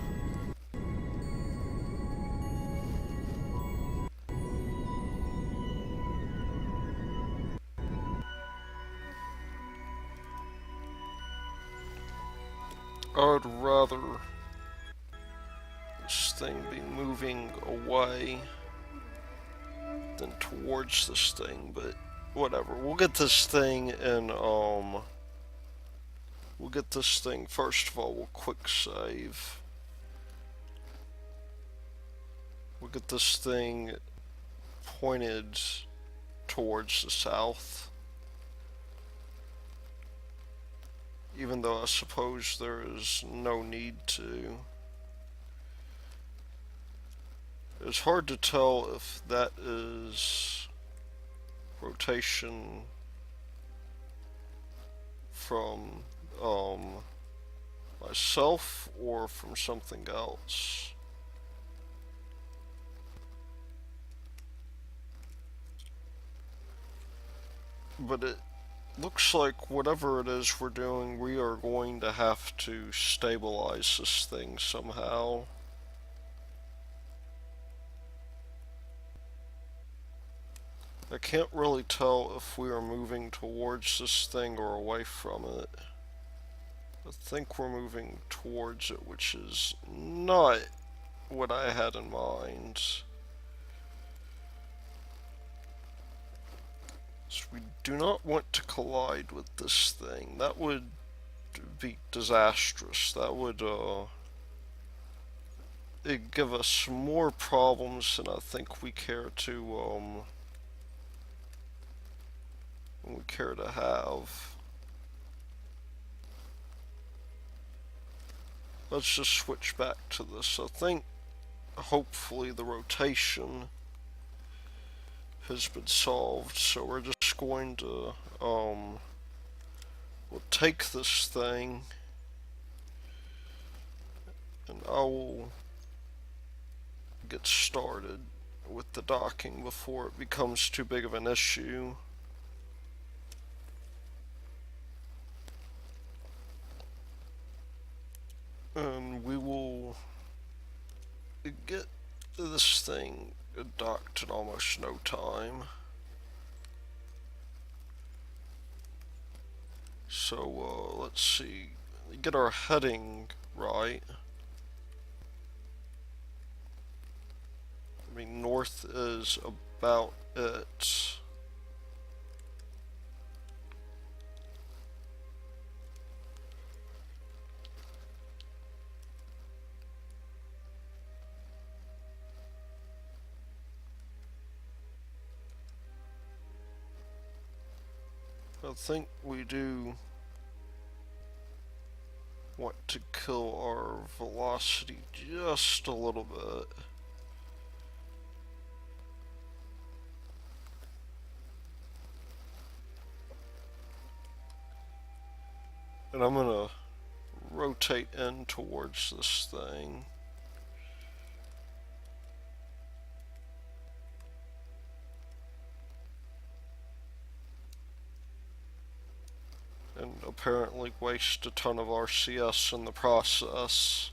I'd rather this thing be moving away than towards this thing, but whatever. We'll get this thing in, we'll get this thing, first of all, we'll quick save. We'll get this thing pointed towards the south. Even though I suppose there is no need to. It's hard to tell if that is rotation from myself or from something else. But it looks like whatever it is we're doing, we are going to have to stabilize this thing somehow. I can't really tell if we are moving towards this thing or away from it. I think we're moving towards it, which is not what I had in mind. So we do not want to collide with this thing. That would be disastrous. That would it'd give us more problems than I think we care to have. Let's just switch back to this. I think hopefully the rotation has been solved, so we're just going to we'll take this thing and I will get started with the docking before it becomes too big of an issue. And we will get this thing docked in almost no time. So let's see, get our heading right. I mean, north is about it. I think we do want to kill our velocity just a little bit. And I'm gonna rotate in towards this thing. And apparently waste a ton of RCS in the process.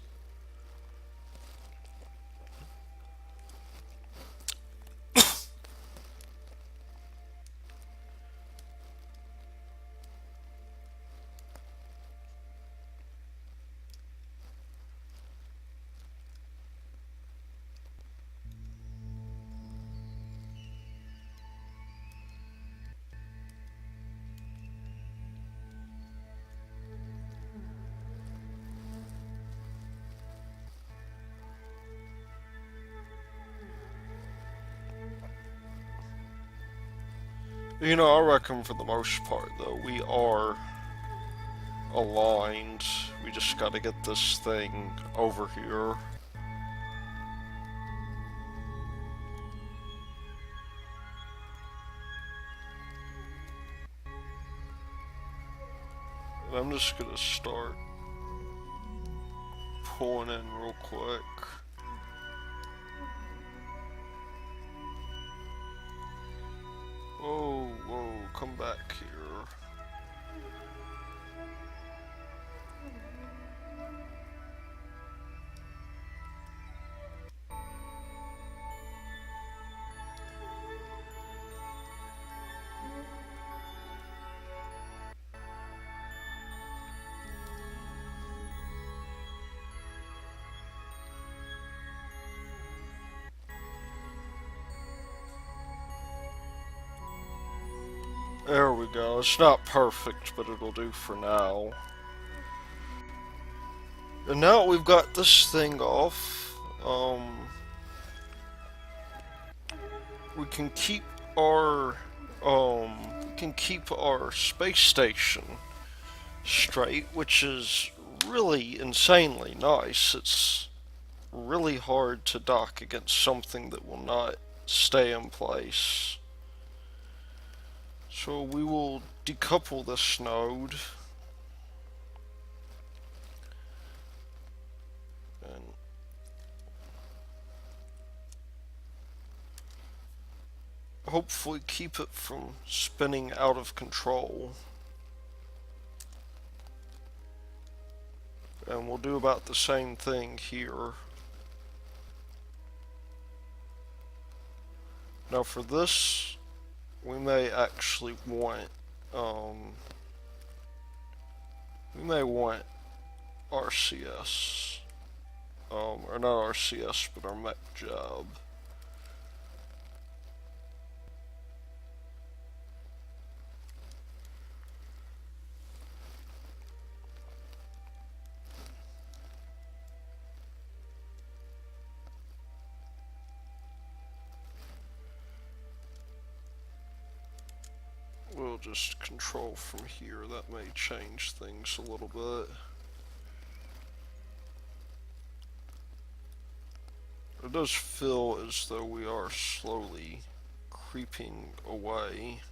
You know, I reckon for the most part, though, we are aligned. We just gotta get this thing over here. And I'm just gonna start pulling in real quick. Whoa, whoa, come back here. There we go. It's not perfect, but it'll do for now. And now we've got this thing off, we can keep our space station straight, which is really insanely nice. It's really hard to dock against something that will not stay in place. So we will decouple this node. hopefully keep it from spinning out of control. And we'll do about the same thing here. Now for this, we may actually want, um, we may want RCS. Or not RCS, but our mech job. We'll just control from here. That may change things a little bit. It does feel as though we are slowly creeping away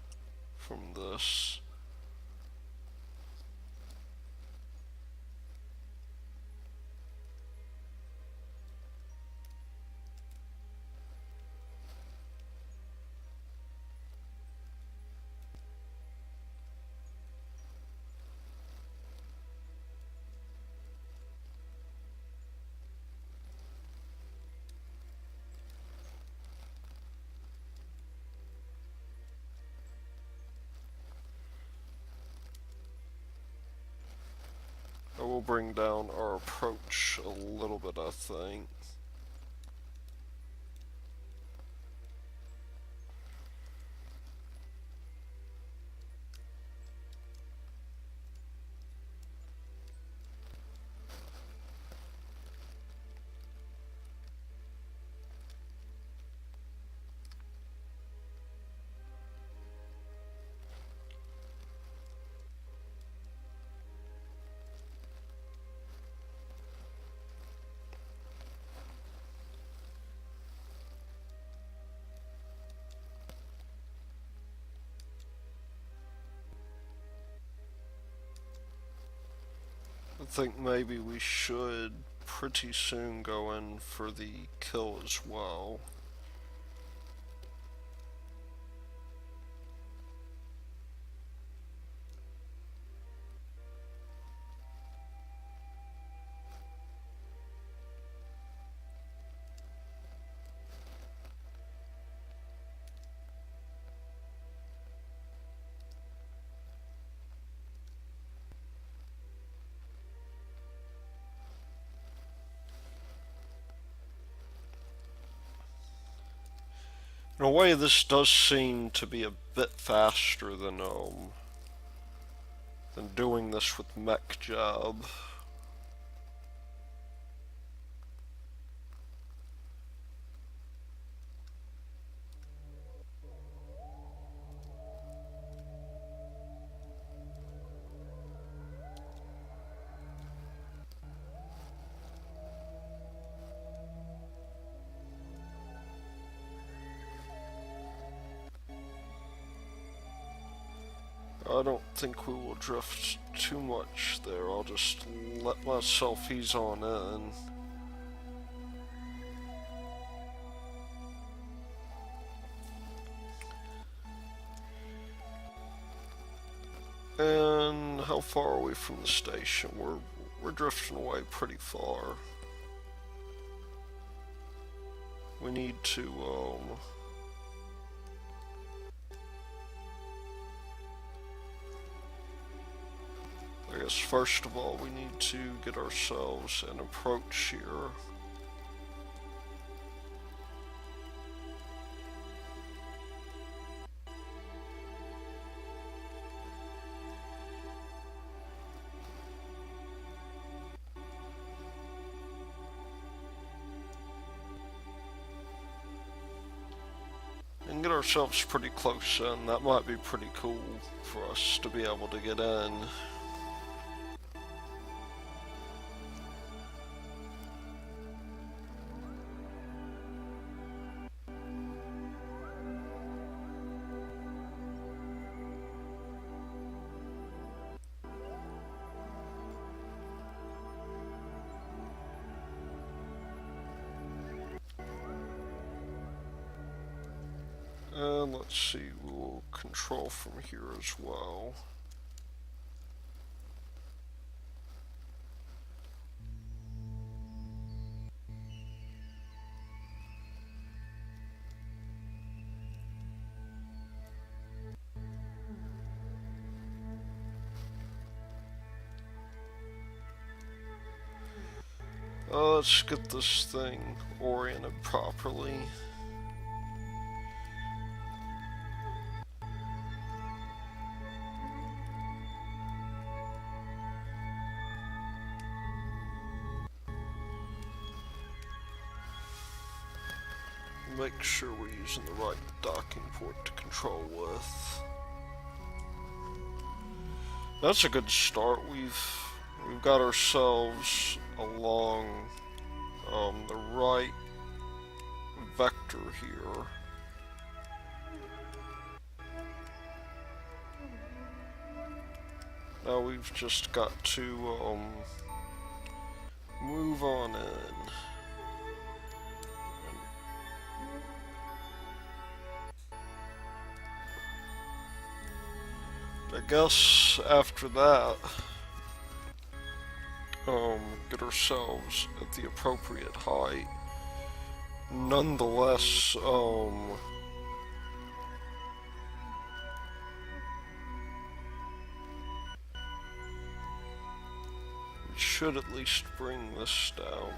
from this. I will bring down our approach a little bit, I think. I think maybe we should pretty soon go in for the kill as well. In a way, this does seem to be a bit faster than doing this with mech job. I don't think we will drift too much there. I'll just let myself ease on in. And how far are we from the station? We're drifting away pretty far. We need to I guess first of all we need to get ourselves an approach here. And get ourselves pretty close in. That might be pretty cool for us to be able to get in. And let's see, we'll control from here as well. Let's get this thing oriented properly. Make sure we're using the right docking port to control with. That's a good start. We've got ourselves along the right vector here. Now we've just got to move on in. I guess after that, get ourselves at the appropriate height. Nonetheless, we should at least bring this down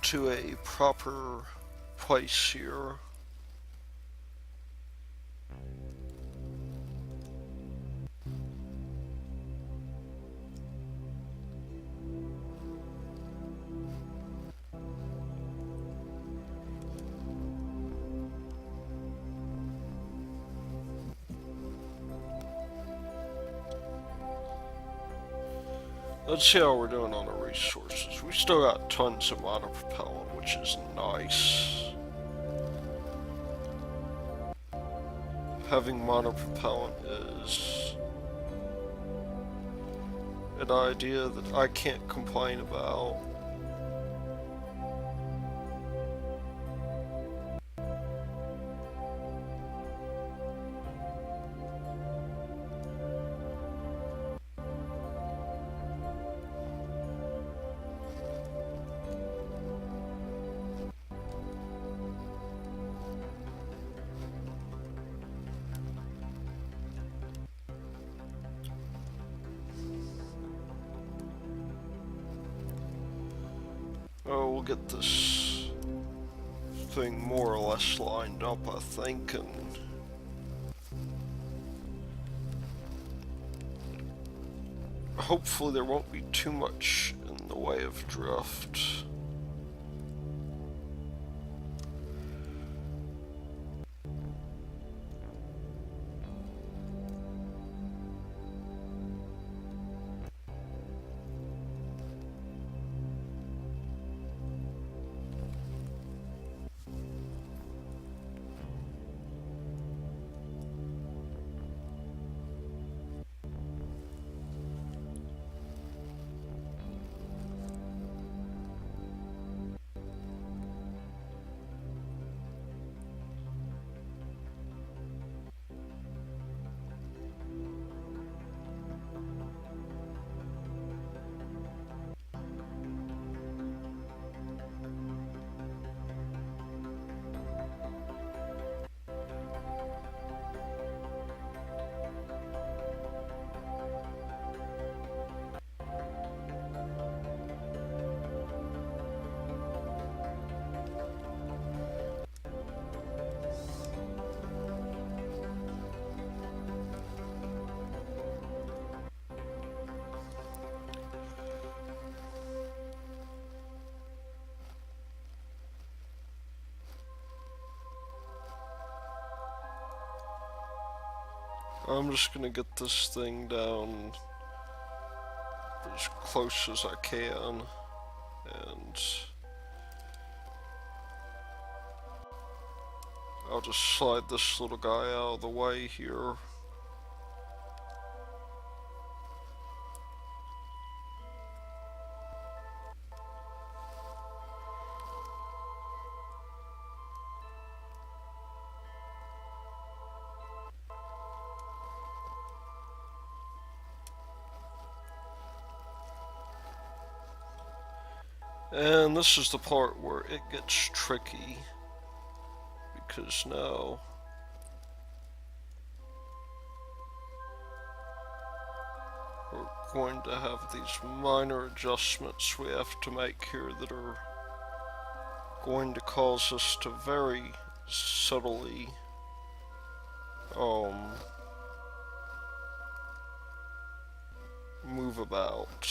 to a proper place here. Let's see how we're doing on the resources. We still got tons of monopropellant, which is nice. Having monopropellant is an idea that I can't complain about. Oh, we'll get this thing more or less lined up, I think, and hopefully there won't be too much in the way of drift. I'm just gonna get this thing down as close as I can, and I'll just slide this little guy out of the way here. And this is the part where it gets tricky, because now we're going to have these minor adjustments we have to make here that are going to cause us to very subtly move about.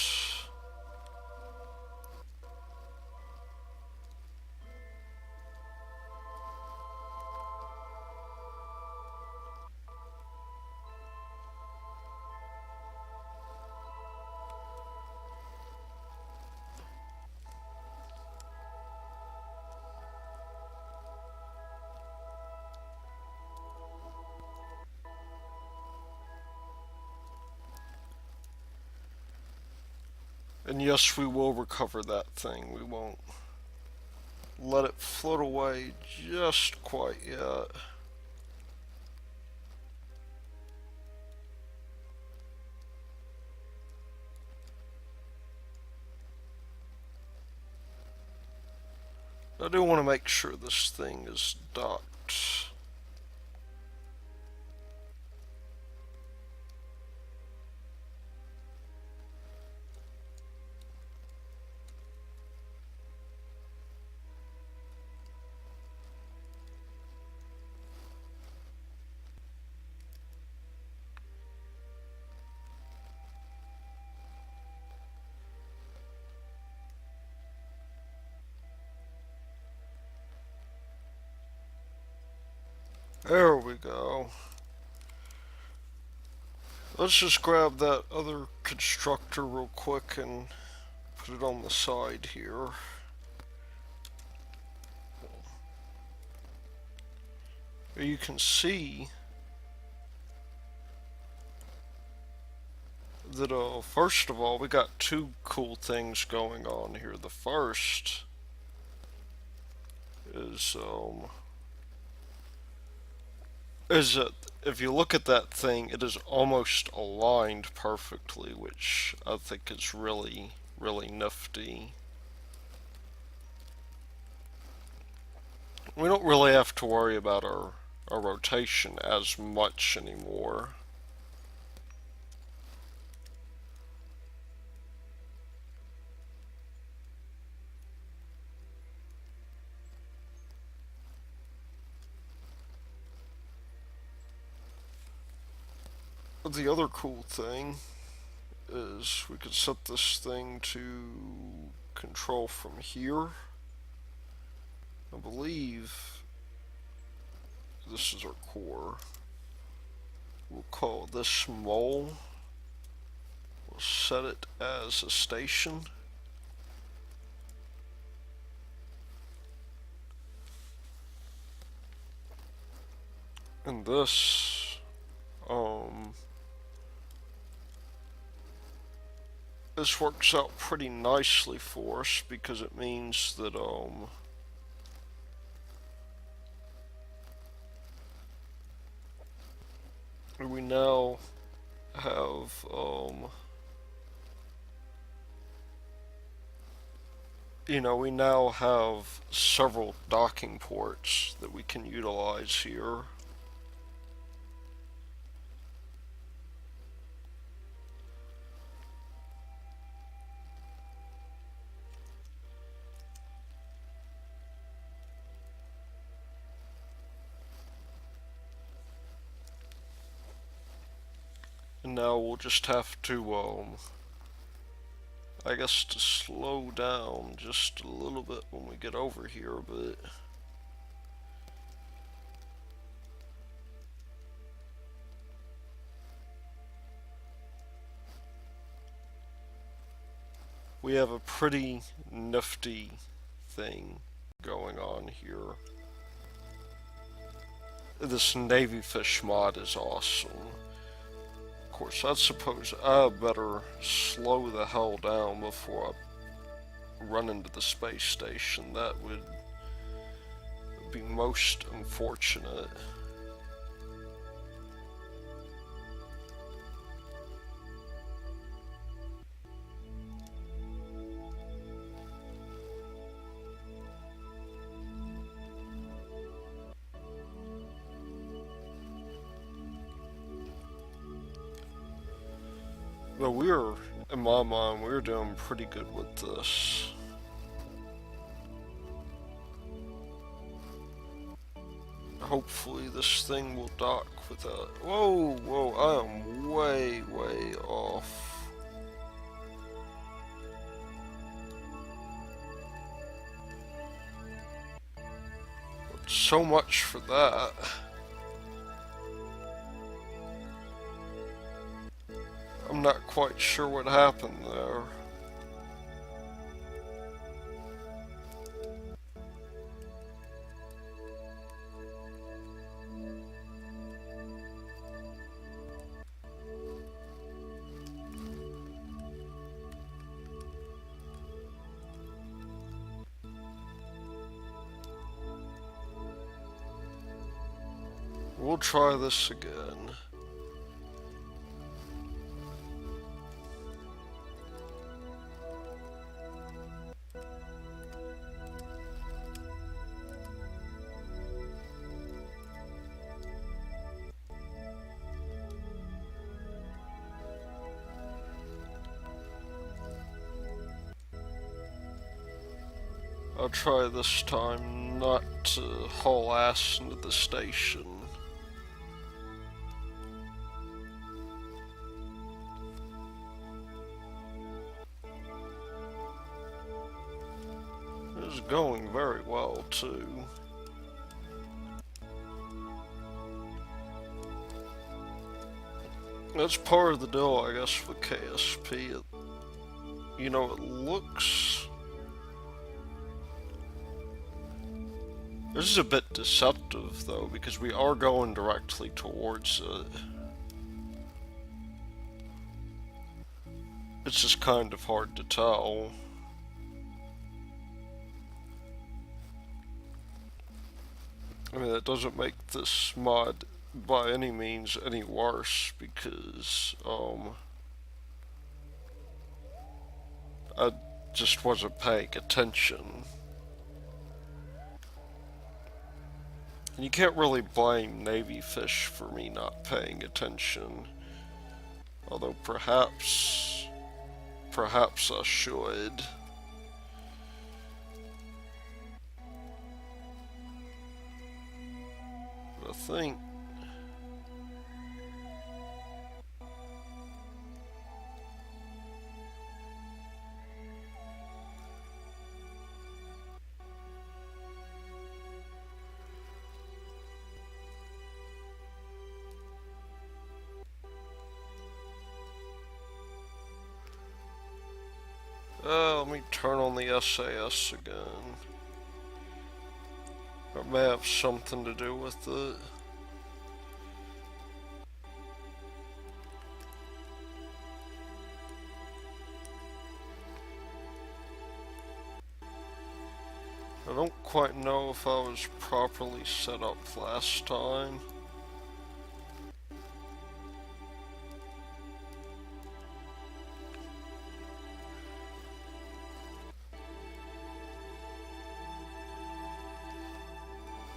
And yes, we will recover that thing. We won't let it float away just quite yet. I do want to make sure this thing is docked. There we go. Let's just grab that other constructor real quick and put it on the side here. You can see that, first of all, we got two cool things going on here. The first is that if you look at that thing, it is almost aligned perfectly, which I think is really, really nifty. We don't really have to worry about our rotation as much anymore. The other cool thing is we could set this thing to control from here. I believe this is our core. We'll call this mole. We'll set it as a station. And this works out pretty nicely for us because it means that we now have we now have several docking ports that we can utilize here. And now we'll just have to, I guess, to slow down just a little bit when we get over here, but we have a pretty nifty thing going on here. This Navy Fish mod is awesome. Of course, I suppose I better slow the hell down before I run into the space station. That would be most unfortunate. But we're, in my mind, we're doing pretty good with this. Hopefully this thing will dock without... Whoa, whoa, I am way, way off. So much for that. I'm not quite sure what happened there. We'll try this again. I'll try this time not to haul ass into the station. This is going very well too. That's part of the deal, I guess, with KSP. You know, it looks... This is a bit deceptive, though, because we are going directly towards it. It's just kind of hard to tell. I mean, that doesn't make this mod by any means any worse, because, I just wasn't paying attention. And you can't really blame Navy fish for me not paying attention. Although perhaps I should. But I think... let me turn on the SAS again. It may have something to do with it. I don't quite know if I was properly set up last time.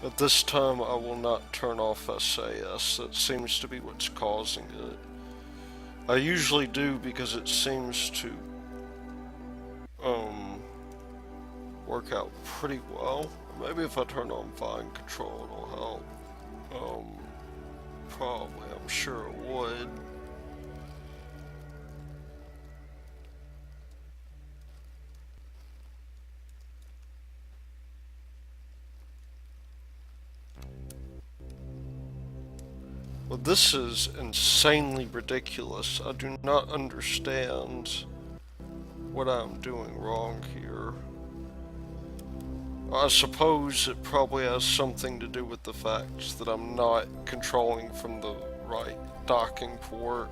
But this time I will not turn off SAS. That seems to be what's causing it. I usually do because it seems to work out pretty well. Maybe if I turn on fine control it'll help. Probably, I'm sure it would. Well, this is insanely ridiculous. I do not understand what I'm doing wrong here. I suppose it probably has something to do with the fact that I'm not controlling from the right docking port.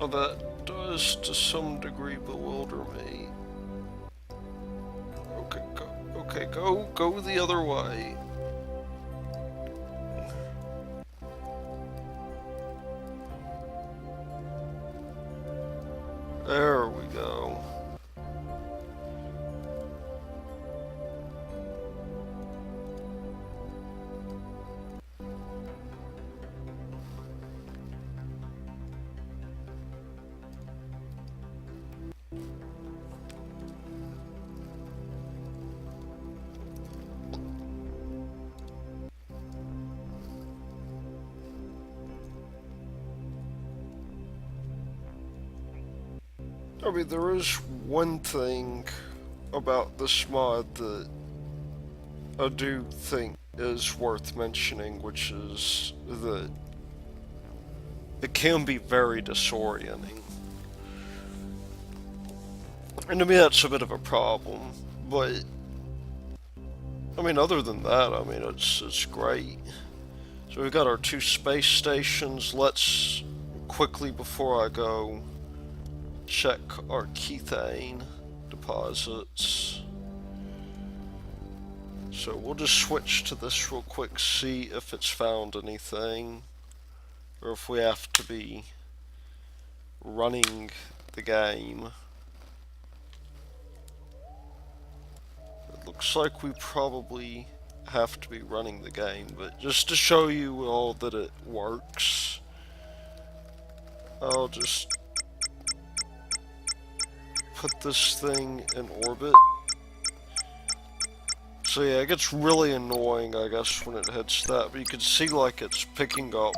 Oh, that does to some degree bewilder me. Okay, go the other way. There we go. I mean, there is one thing about this mod that I do think is worth mentioning, which is that it can be very disorienting. And to me, that's a bit of a problem. But, I mean, other than that, I mean, it's great. So we've got our two space stations. Let's quickly, before I go, check our Kethane deposits. So we'll just switch to this real quick, see if it's found anything, or if we have to be running the game. It looks like we probably have to be running the game, but just to show you all that it works, I'll just put this thing in orbit. So yeah, it gets really annoying, I guess, when it hits that, but you can see like it's picking up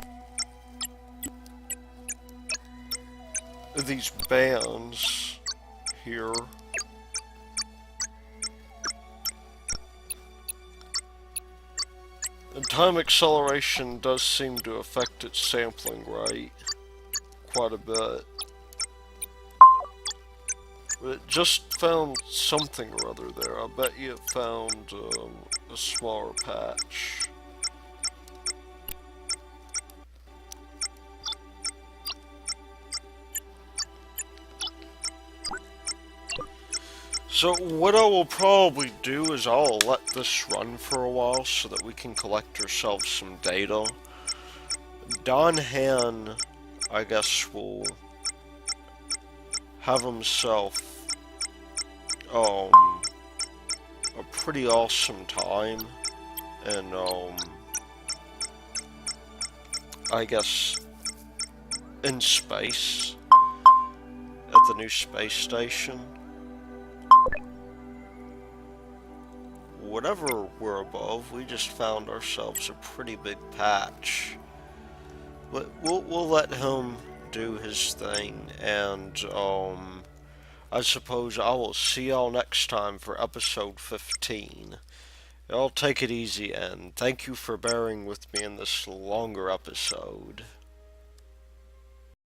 these bands here. And time acceleration does seem to affect its sampling rate quite a bit. But it just found something or other there. I bet you it found a smaller patch. So what I will probably do is I'll let this run for a while so that we can collect ourselves some data. Donhan, I guess, will have himself a pretty awesome time, and I guess in space at the new space station. Whatever we're above, we just found ourselves a pretty big patch. But we'll let him do his thing, and I suppose I will see y'all next time for episode 15. Y'all take it easy, and thank you for bearing with me in this longer episode.